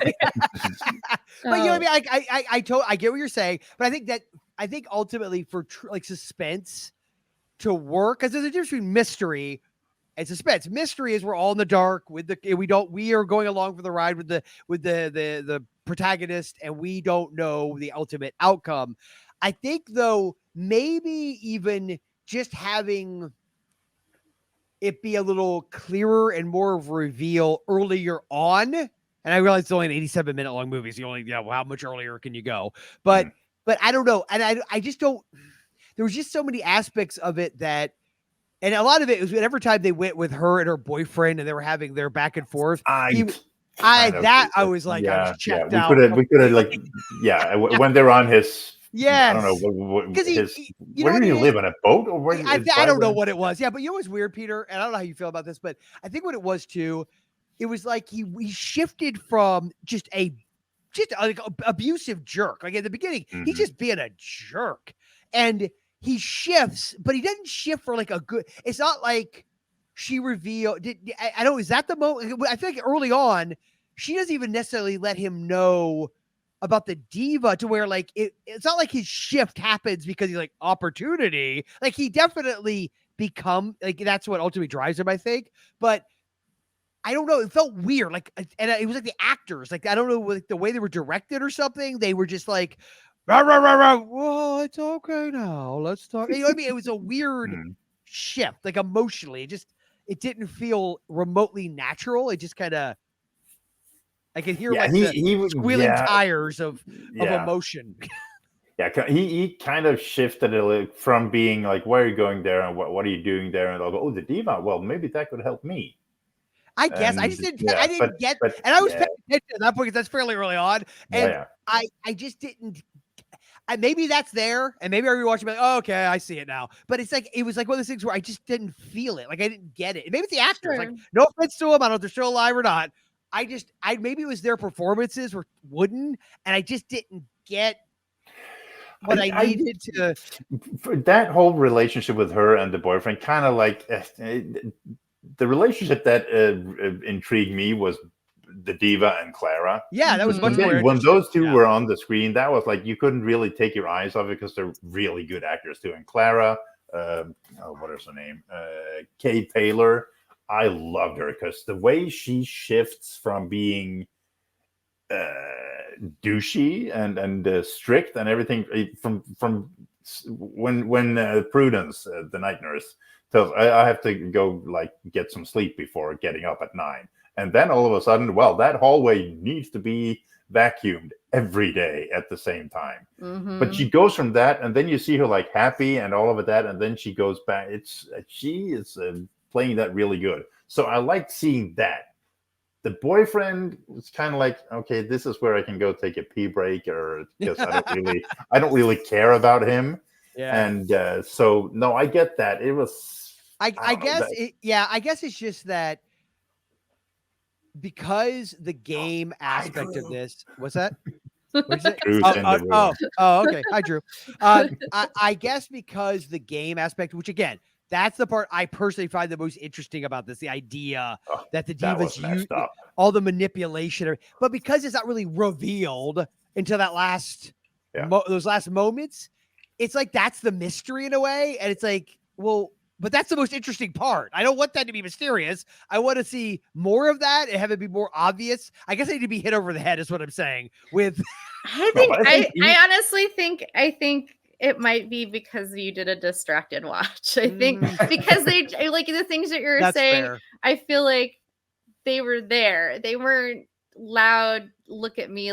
But you know what I mean? I get what you're saying, but I think ultimately for like suspense to work, because there's a difference between mystery and suspense. Mystery is we're all in the dark we are going along for the ride with the protagonist, and we don't know the ultimate outcome. I think though, maybe even just having it be a little clearer and more of a reveal earlier on. And I realize it's only an 87-minute long movie, so you only, how much earlier can you go? But I don't know. And I just don't. There was just so many aspects of it and a lot of it was whenever time they went with her and her boyfriend and they were having their back and forth. I was like, I was checked out. We could have when they're on his. Yes. I don't know. Because where do you live, on a boat? Or where, I don't know what it was. Yeah, but you know what's weird, Peter? And I don't know how you feel about this, but I think what it was too, it was like he shifted from just like abusive jerk. Like at the beginning, he's just being a jerk. And he shifts, but he doesn't shift for like a good. It's not like she revealed. I know, is that the moment? I feel like early on, she doesn't even necessarily let him know about the diva to where like it's not like his shift happens because he's like opportunity. Like he definitely become like that's what ultimately drives him, I think. But I don't know. It felt weird. Like, and it was like the actors, like I don't know, like the way they were directed or something. They were just like. Rah, rah, rah, rah. Well, it's okay now. Let's talk. You know what I mean? It was a weird shift, like emotionally. It didn't feel remotely natural. It just kind of, I could hear the squealing tires of emotion. He kind of shifted it from being like, why are you going there? And what are you doing there? And I'll go, oh, the diva. Well, maybe that could help me. I guess I just didn't. I didn't get, and I was paying attention at that point because that's fairly early on, and I just didn't. Maybe that's there, and maybe I rewatched it, like, oh, okay, I see it now. But it's like it was like one of those things where I just didn't feel it, like I didn't get it. And maybe it's the actors, like no offense to them, I don't know if they're still alive or not. Maybe it was their performances were wooden, and I just didn't get what I needed to. That whole relationship with her and the boyfriend, kind of like the relationship that intrigued me was the diva and Clara. Yeah, that was much more when those two were on the screen. That was like you couldn't really take your eyes off it because they're really good actors too. And Clara, what is her name? Kay Taylor. I loved her because the way she shifts from being douchey and strict and everything from when Prudence, the night nurse, tells I have to go like get some sleep before getting up at 9. And then all of a sudden, well, that hallway needs to be vacuumed every day at the same time. But she goes from that, and then you see her like happy and all of that, and then she goes back. She is playing that really good. So I liked seeing that. The boyfriend was kind of like, okay, this is where I can go take a pee break, or because I don't really care about him. Yeah. And so no, I get that. It was. I guess it's just that. Because the game aspect of this, what's that? What's it? Okay. Hi, Drew. I guess because the game aspect, which again, that's the part I personally find the most interesting about this, the idea that the divas use all the manipulation, but because it's not really revealed until that those last moments, it's like that's the mystery in a way, and it's like, well, But that's the most interesting part. I don't want that to be mysterious. I want to see more of that and have it be more obvious. I guess I need to be hit over the head, is what I'm saying. With I honestly think it might be because you did a distracted watch. I think because they like the things that you're saying. fair. I feel like they were there. They weren't loud look at me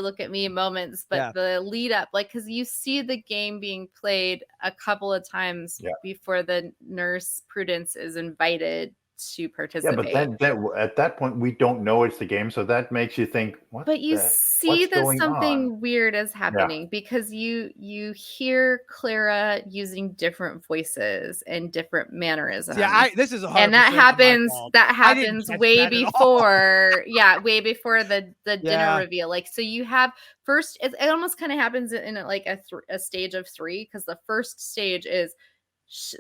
moments, but the lead up, like, because you see the game being played a couple of times before the nurse Prudence is invited to participate. Yeah, but then at that point we don't know it's the game, so that makes you think, what? But you see that something weird is happening because you hear Clara using different voices and different mannerisms. Yeah, this is 100% and that happens way before, way before the dinner reveal. Like, so you have first, it almost kind of happens in like a stage of 3, because the first stage is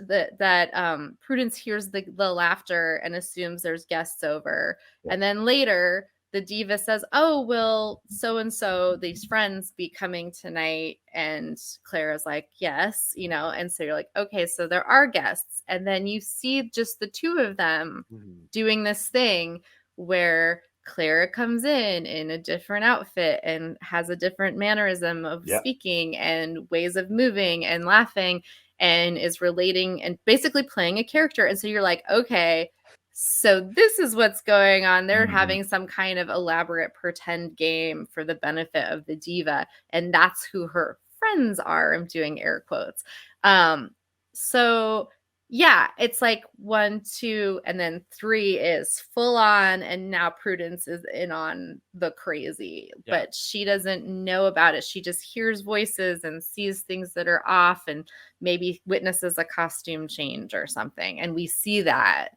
that Prudence hears the laughter and assumes there's guests over, and then later the diva says, "Oh, will so and so, these friends, be coming tonight?" And Clara's like, "Yes," and so you're like, okay, so there are guests, and then you see just the two of them doing this thing where Clara comes in a different outfit and has a different mannerism of speaking and ways of moving and laughing, and is relating and basically playing a character. And so you're like, okay, so this is what's going on. They're having some kind of elaborate pretend game for the benefit of the diva. And that's who her friends are. I'm doing air quotes. So yeah, it's like 1, 2, and then 3 is full on. And now Prudence is in on the crazy, but she doesn't know about it. She just hears voices and sees things that are off and maybe witnesses a costume change or something. And we see that.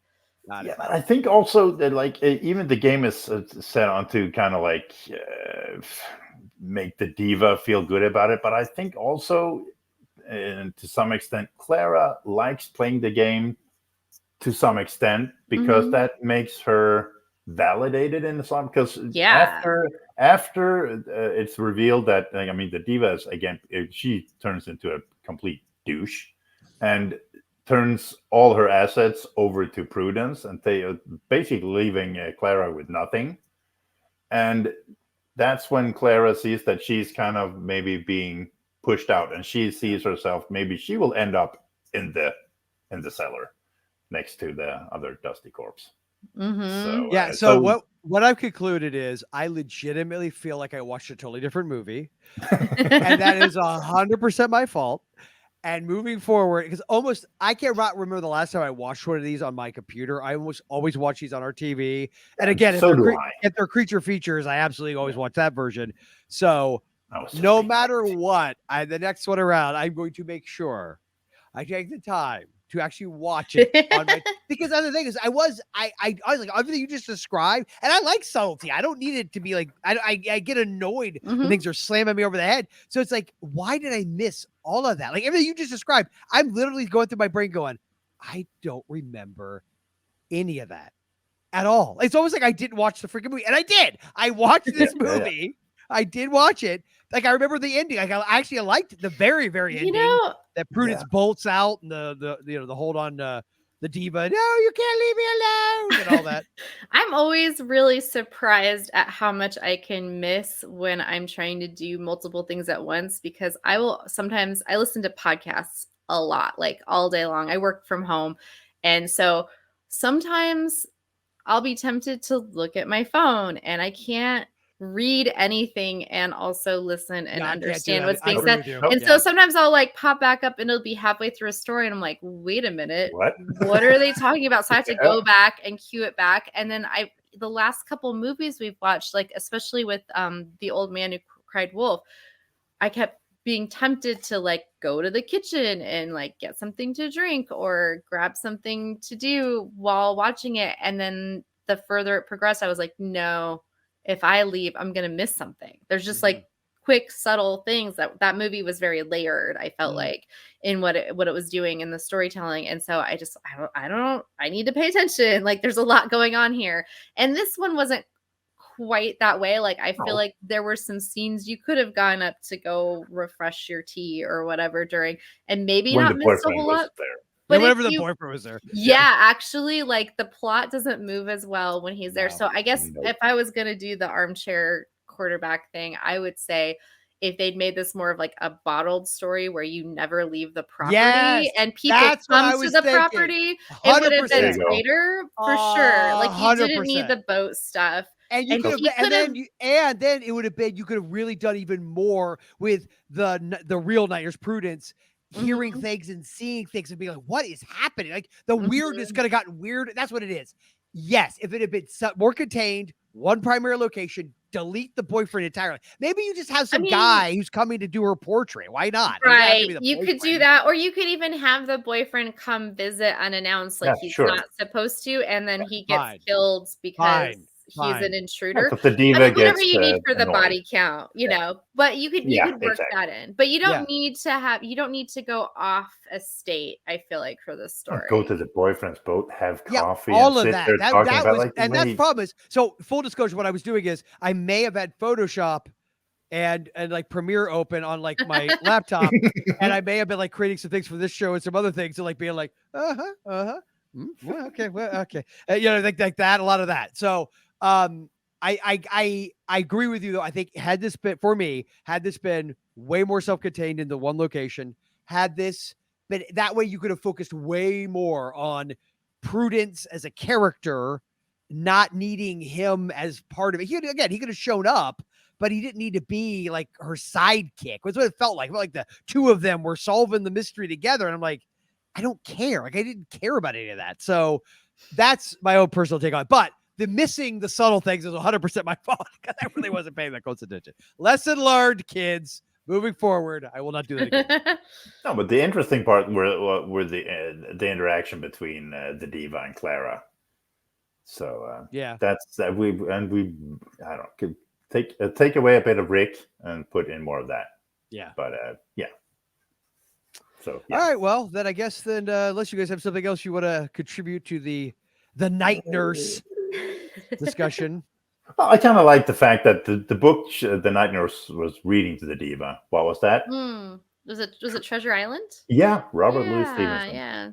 Yeah, I think also that, like, even the game is set on to kind of like make the diva feel good about it. But I think also, and to some extent, Clara likes playing the game to some extent because that makes her validated in some. Because after it's revealed that, I mean, the diva is, again, she turns into a complete douche and turns all her assets over to Prudence, and they are basically leaving Clara with nothing. And that's when Clara sees that she's kind of maybe being pushed out, and she sees herself, maybe she will end up in the cellar next to the other dusty corpse. So what I've concluded is I legitimately feel like I watched a totally different movie, and that is 100% my fault. And moving forward, because I can't remember the last time I watched one of these on my computer. I almost always watch these on our TV. And again, if they're creature features, I absolutely always watch that version. So no matter what, the next one around, I'm going to make sure I take the time to actually watch it on my, because the other thing is I was like, everything you just described, and I like subtlety. I don't need it to be like, I get annoyed when things are slamming me over the head. So it's like, why did I miss all of that? Like everything you just described, I'm literally going through my brain going, I don't remember any of that at all. It's almost like I didn't watch the freaking movie, and I did. I watched this movie. I did watch it. Like I remember the ending. Like I actually liked the very, very ending that Prudence bolts out, and the hold on the diva. No, you can't leave me alone, and all that. I'm always really surprised at how much I can miss when I'm trying to do multiple things at once, because I listen to podcasts a lot, like all day long. I work from home, and so sometimes I'll be tempted to look at my phone, and I can't read anything and also listen and understand what's being said. And so sometimes I'll like pop back up and it'll be halfway through a story and I'm like, wait a minute, what are they talking about? So I have to go back and cue it back. And then the last couple movies we've watched, like especially with The Old Man Who Cried Wolf, I kept being tempted to like go to the kitchen and like get something to drink or grab something to do while watching it. And then the further it progressed, I was like, no, if I leave, I'm going to miss something. There's just like quick, subtle things that movie was very layered. I felt like in what it was doing in the storytelling. And so I need to pay attention. Like there's a lot going on here. And this one wasn't quite that way. Like I feel like there were some scenes you could have gone up to go refresh your tea or whatever during, and maybe not miss a whole lot. But whenever if the you- boyfriend was there. Yeah, actually, like the plot doesn't move as well when he's there. No, So I guess no. if I was gonna do the armchair quarterback thing, I would say if they'd made this more of like a bottled story where you never leave the property Yes, and people that's what I come to was the thinking. property, it would have 100%. There been you go. tighter for sure. Like you didn't 100%. need the boat stuff. And you And could have, he and then could've- and then it would have been, you could have really done even more with the real Nightmares, Prudence, hearing Mhm. things and seeing things and being like, what is happening? Like the weirdness Mhm. could have gotten weird. That's what it is. Yes, if it had been more contained, one primary location, delete the boyfriend entirely. Maybe you just have some guy who's coming to do her portrait. Why not? It doesn't have to Right. be the You could do boyfriend. that, or you could even have the boyfriend come visit unannounced, like Yeah, he's sure. not supposed to, and then he gets Fine. killed because Fine. he's Fine. an intruder. Because the diva I mean, whatever gets you need for the annoyed. body count, you know. But you could Yeah, work exactly. that in. But you Yeah. don't need to have you don't need to go off estate, I feel like, for this story. Go to the boyfriend's boat, have coffee, all and of sit that. there That talking about was, like and that's the problem is, so full disclosure, what I was doing is I may have had Photoshop and like Premiere open on like my laptop, and I may have been like creating some things for this show and some other things, and like being like, well, okay, you know, like that, a lot of that. So, I agree with you though. I think had this been way more self-contained in the one location, but that way you could have focused way more on Prudence as a character, not needing him as part of it. He could have shown up, but he didn't need to be like her sidekick. That's what it felt like. It felt like the two of them were solving the mystery together. And I'm like, I don't care. Like I didn't care about any of that. So that's my own personal take on it. But missing the subtle things is 100% my fault because I really wasn't paying that close attention. Lesson learned, kids. Moving forward, I will not do that again. No, but the interesting part were the interaction between the diva and Clara. So yeah, that's that we I don't could take away a bit of Rick and put in more of that. Yeah, but yeah. So yeah. All right, well then I guess then unless you guys have something else you want to contribute to the night nurse discussion. Well, I kind of like the fact that the book the night nurse was reading to the diva. What was that? Was it Treasure Island? Yeah, Robert Louis Stevenson. Yeah.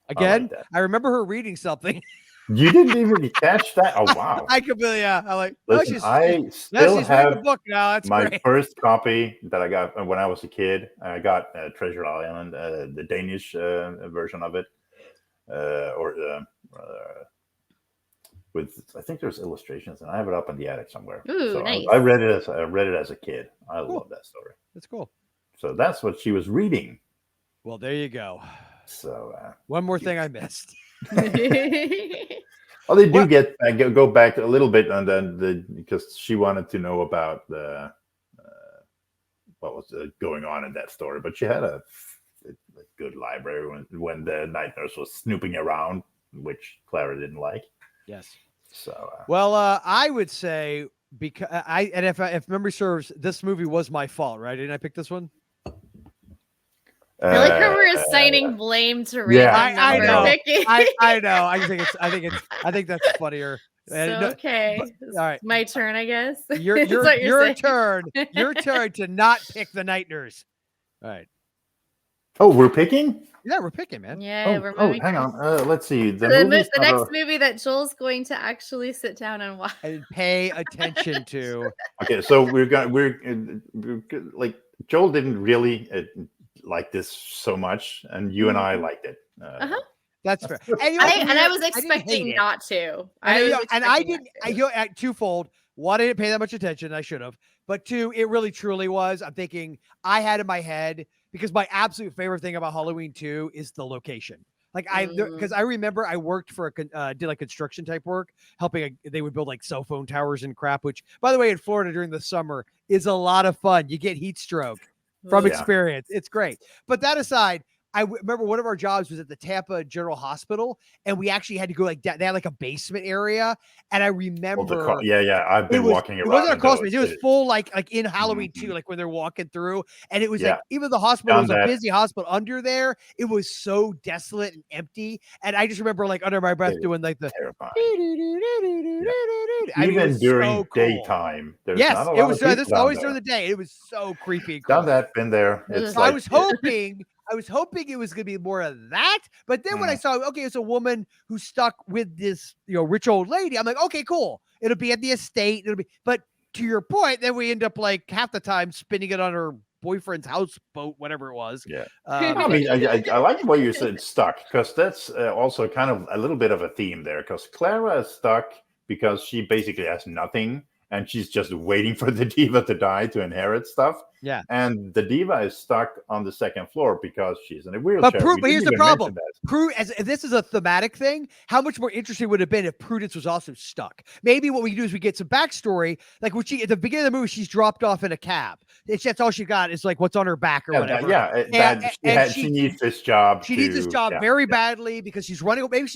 Again, I remember her reading something. You didn't even catch that? Oh wow! I completely, I like. Listen, I still she's have reading the book now. That's my great. first copy that I got when I was a kid. I got Treasure Island, the Danish version of it, with I think there's illustrations, and I have it up in the attic somewhere. Ooh, so nice. I read it as a kid. I love that story. That's cool. So that's what she was reading. Well, there you go. So one more thing I missed. Well, they do go back a little bit, and then because she wanted to know about the what was going on in that story, but she had a good library when the night nurse was snooping around, which Clara didn't like. Yes. So well, I would say because if memory serves, this movie was my fault, right? Didn't I pick this one? I like how we're assigning blame to Ray. Yeah, I know. Vicky. I know. I think that's funnier. So, okay. All right. My turn, I guess. Your saying. turn. Your turn to not pick the night nurse. All right. Oh, we're picking? Yeah, we're picking, man. Yeah, we're moving. Hang on. Let's see. The next movie that Joel's going to actually sit down and watch and pay attention to. Okay, so we're like Joel didn't really like this so much, and you and I liked it. That's fair. And I was expecting not to. I didn't. Twofold. One, I didn't pay that much attention. I should have. But two, it really truly was. I'm thinking I had in my head, because my absolute favorite thing about Halloween 2 is the location. Like because I remember I worked for did like construction type work, helping. They would build like cell phone towers and crap. Which, by the way, in Florida during the summer is a lot of fun. You get heat stroke from experience. It's great. But that aside, I remember one of our jobs was at the Tampa General Hospital, and we actually had to go they had like a basement area. And I remember, I've been walking around. It wasn't a crawl space. It was full like in Halloween too, like when they're walking through, and it was like even the hospital was a busy hospital under there. It was so desolate and empty, and I just remember like under my breath doing like the terrifying. Even during daytime. Yes, it was. This always during the day. It was so creepy. Done that, been there. I was hoping I was hoping it was going to be more of that. But then when I saw, okay, it's a woman who's stuck with this, rich old lady. I'm like, okay, cool. It'll be at the estate. But to your point, then we end up like half the time spinning it on her boyfriend's houseboat, whatever it was. Yeah. I mean, I like the way you said stuck, because that's also kind of a little bit of a theme there, because Clara is stuck because she basically has nothing. And she's just waiting for the diva to die to inherit stuff. Yeah. And the diva is stuck on the second floor because she's in a wheelchair. But here's the problem. As this is a thematic thing, how much more interesting would it have been if Prudence was also stuck? Maybe what we do is we get some backstory. Like when at the beginning of the movie, she's dropped off in a cab. That's all she got is like what's on her back or whatever. She needs this job. She needs this job very badly because she's running. Maybe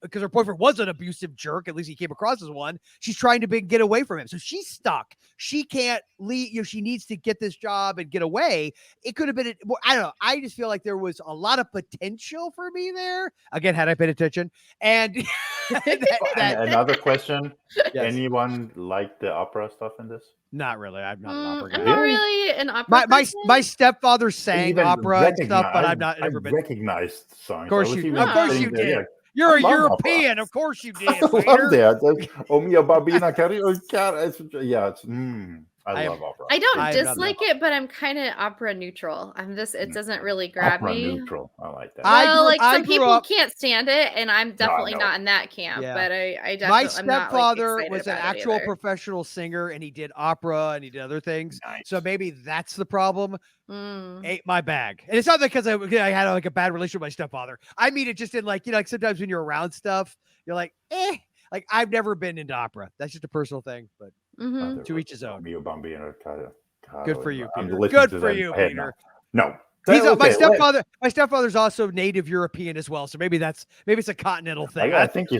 because her boyfriend was an abusive jerk. At least he came across as one. She's trying to get away from him. So she's stuck. She can't leave. She needs to get this job and get away. It could have been, I don't know. I just feel like there was a lot of potential for me there. Again, had I paid attention. And another question. Yes. Anyone like the opera stuff in this? Not really. I'm not an opera guy. I'm not really an opera my stepfather sang opera and stuff, but I've not ever been. Recognized songs. Of course you did. Yeah. You're a European, opera. Of course you did. I love that. Oh mia Babina I love opera. I don't dislike it, but I'm kind of opera neutral. It doesn't really grab opera me. Neutral. I like that. Well, some people can't stand it, and I'm definitely not in that camp. Yeah. But I definitely, my stepfather was an actual professional singer, and he did opera and he did other things. Nice. So maybe that's the problem. Ate my bag, and it's not because I had like a bad relationship with my stepfather. I mean it just in like like sometimes when you're around stuff, you're like Like I've never been into opera. That's just a personal thing, but to each his own. Good for you, Peter. Good for you, Peter. No. He's my stepfather. My stepfather's also native European as well, so maybe it's a continental thing. I think you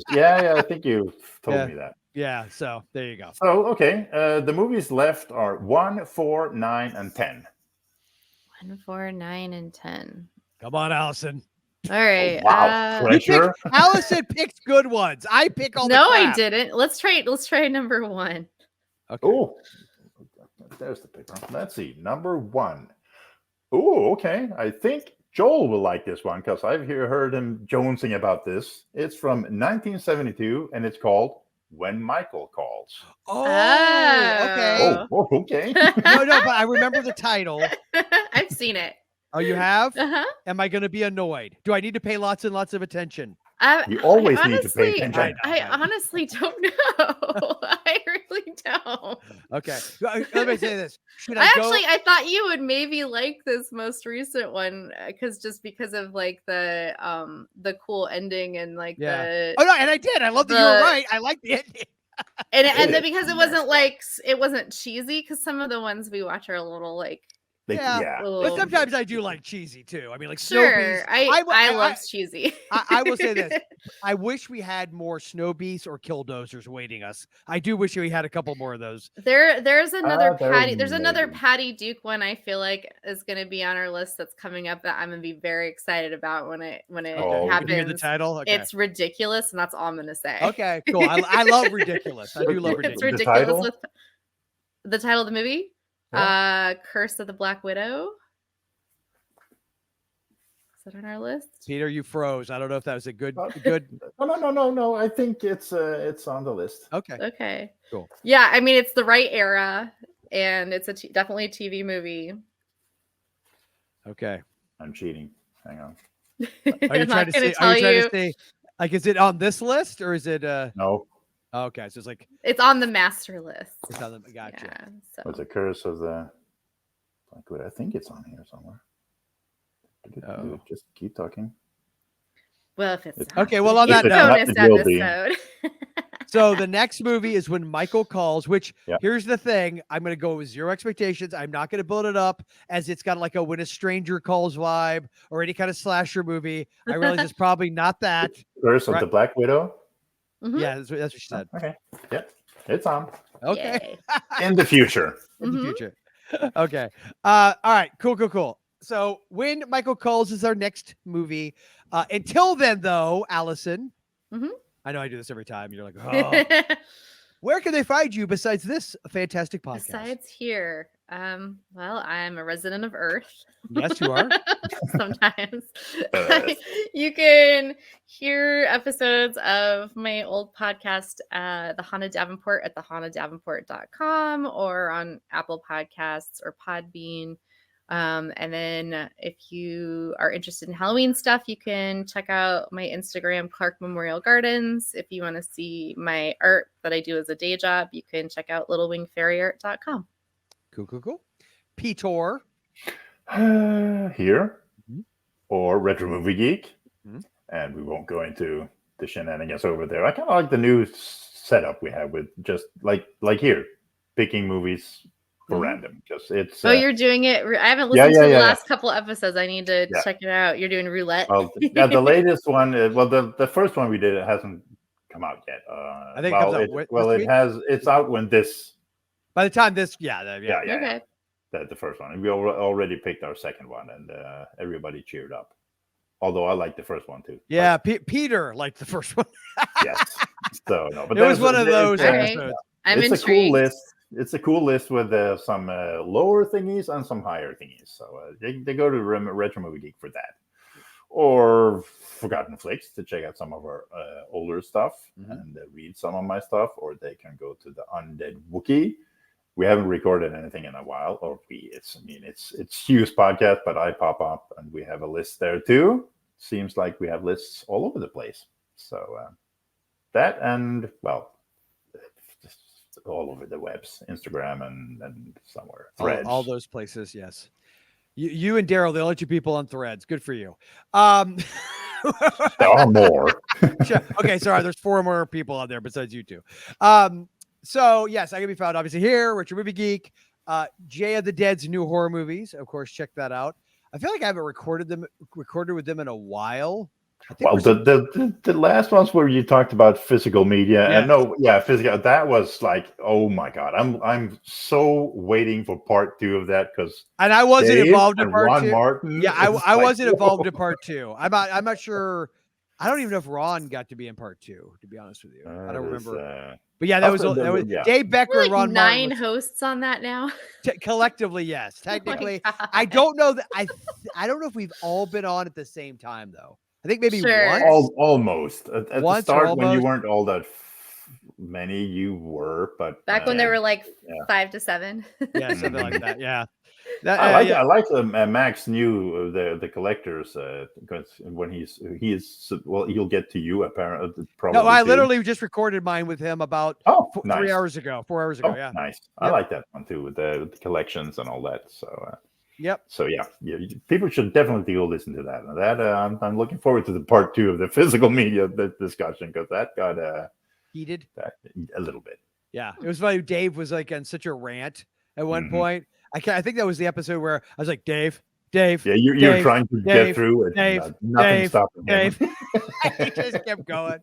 told me that. Yeah, so there you go. So okay, the movies left are 1, 4, 9, and 10. 1, 4, 9, and 10. Come on, Allyson. All right. Wow, pressure. Allyson picks good ones. I pick all the crap. I didn't. Let's try number 1. Okay. Oh, there's the pick. Let's see. Number 1. Oh, okay. I think Joel will like this one because I've heard him jonesing about this. It's from 1972 and it's called When Michael Calls. Oh, okay. Oh, okay. no, but I remember the title. I've seen it. Oh, you have? Uh-huh. Am I going to be annoyed? Do I need to pay lots and lots of attention? You always need to pay attention. I honestly don't know. I really don't. Okay. Let me say this. I thought you would maybe like this most recent one because of like the cool ending and like the. Oh no, and I did. I love that you were right. I like the ending. and then because it wasn't cheesy because some of the ones we watch are a little like. But sometimes I do like cheesy too. I mean, like sure, I love cheesy. I will say this: I wish we had more snow beasts or killdozers waiting us. I do wish we had a couple more of those. There's another Patty. There's another Patty Duke one. I feel like is going to be on our list that's coming up that I'm going to be very excited about when it happens. Hear the title. Okay. It's ridiculous, and that's all I'm going to say. Okay, cool. I love ridiculous. I do love ridiculous. It's ridiculous with the title of the movie. Yeah. Curse of the Black Widow. Is that on our list? Peter, you froze. I don't know if that was a good. No. I think it's on the list. Okay. Cool. Yeah, I mean it's the right era, and it's definitely a TV movie. Okay. I'm cheating. Hang on. Are you trying to say? Like, is it on this list or is it? No. Oh, okay, so it's like it's on the master list. It's on the gotcha. Yeah, so. It's a Curse of the Black Widow. I think it's on here somewhere. Just keep talking. Well, if it's okay, well on that bonus episode. So the next movie is When Michael Calls, which here's the thing. I'm going to go with zero expectations. I'm not going to build it up as it's got like a When a Stranger Calls vibe or any kind of slasher movie. I realize it's probably not that. Curse of the Black Widow. Mm-hmm. Yeah, that's what she said. Okay. Yep. It's on. Okay. In the future. In the future. Okay. All right. Cool. So When Michael Calls is our next movie. Until then, though, Allyson, I know I do this every time. You're like, oh. Where can they find you besides this fantastic podcast? Besides here, Well, I'm a resident of Earth. Yes, you are. Sometimes you can hear episodes of my old podcast, The Haunted Davenport, at thehaunteddavenport.com or on Apple Podcasts or Podbean. And then if you are interested in Halloween stuff, you can check out my Instagram, Clark Memorial Gardens. If you want to see my art that I do as a day job, you can check out littlewingfairyart.com. Cool. Peter. Here Mhm. or Retro Movie Geek. Mhm. And we won't go into the shenanigans over there. I kind of like the new setup we have with just like here, picking movies for Mhm. random, because it's You're doing it. I haven't listened to the last couple episodes. I need to check it out. You're doing roulette. Well, the latest one, the first one we did, it hasn't come out yet. I think it comes out this week? It's out when this. By the time this, yeah. Okay. The first one. We already picked our second one, and everybody cheered up. Although I like the first one too. Yeah, Peter liked the first one. Yes. So no, but it was one of those episodes. I'm it's intrigued. A cool list. It's a cool list with some lower thingies and some higher thingies. So they go to Retro Movie Geek for that, or Forgotten Flicks to check out some of our older stuff and read some of my stuff, or they can go to the Undead Wookiee. We haven't recorded anything in a while, or it's Hugh's podcast, but I pop up and we have a list there too. Seems like we have lists all over the place. So that, and well, just all over the webs, Instagram and somewhere. Threads. All those places, yes. You and Daryl, the only two people on Threads. Good for you. There are more. Okay, sorry. There's 4 more people on there besides you two. So yes, I can be found obviously here, Retro Movie Geek, Jay of the Dead's new horror movies. Of course, check that out. I feel like I haven't recorded with them in a while. Well, the last ones where you talked about physical media, and physical. That was like, oh my god, I'm so waiting for part 2 of that, because and I wasn't involved in part Ron 2. Martin, yeah, I wasn't involved in part 2. I'm not sure. I don't even know if Ron got to be in part 2. To be honest with you, I don't remember. But yeah, that was Dave Becker and Ron Martin. 9 hosts on that now. Collectively, yes. Technically, I don't know that I don't know if we've all been on at the same time though. I think maybe once. Almost at once the start when you weren't all that many, you were, but back when there were like 5 to 7. Yeah, something like that. Yeah. I like Max knew the collectors because when he'll get to you apparently. No, I literally just recorded mine with him about 4 hours ago. Yeah, nice. Yep. I like that one too with the collections and all that. So yep. So yeah, people should definitely go listen to that. I'm looking forward to the part 2 of the physical media discussion, because that got heated a little bit. Yeah, it was funny. Dave was like on such a rant at one point. I think that was the episode where I was like, Dave. Yeah, you're trying to get through it. Nothing stopping him. He just kept going.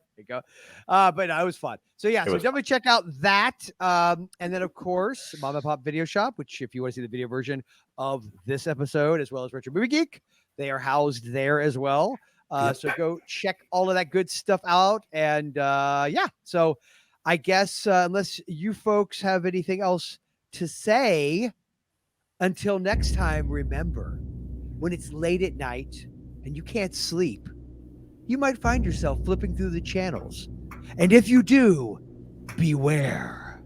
But no, it was fun. So yeah, definitely check out that. And then of course, Mom and Pop Video Shop, which if you want to see the video version of this episode as well as Retro Movie Geek, they are housed there as well. So go check all of that good stuff out. And so I guess unless you folks have anything else to say, until next time, remember, when it's late at night and you can't sleep, you might find yourself flipping through the channels. And if you do, beware,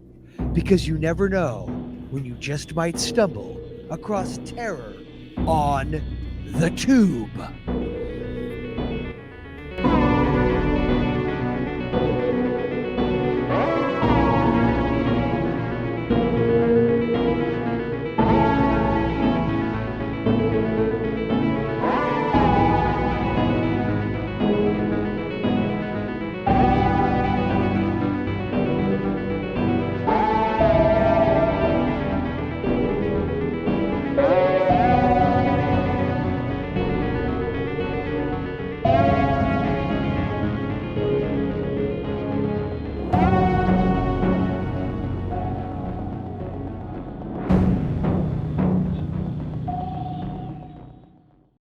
because you never know when you just might stumble across terror on the tube.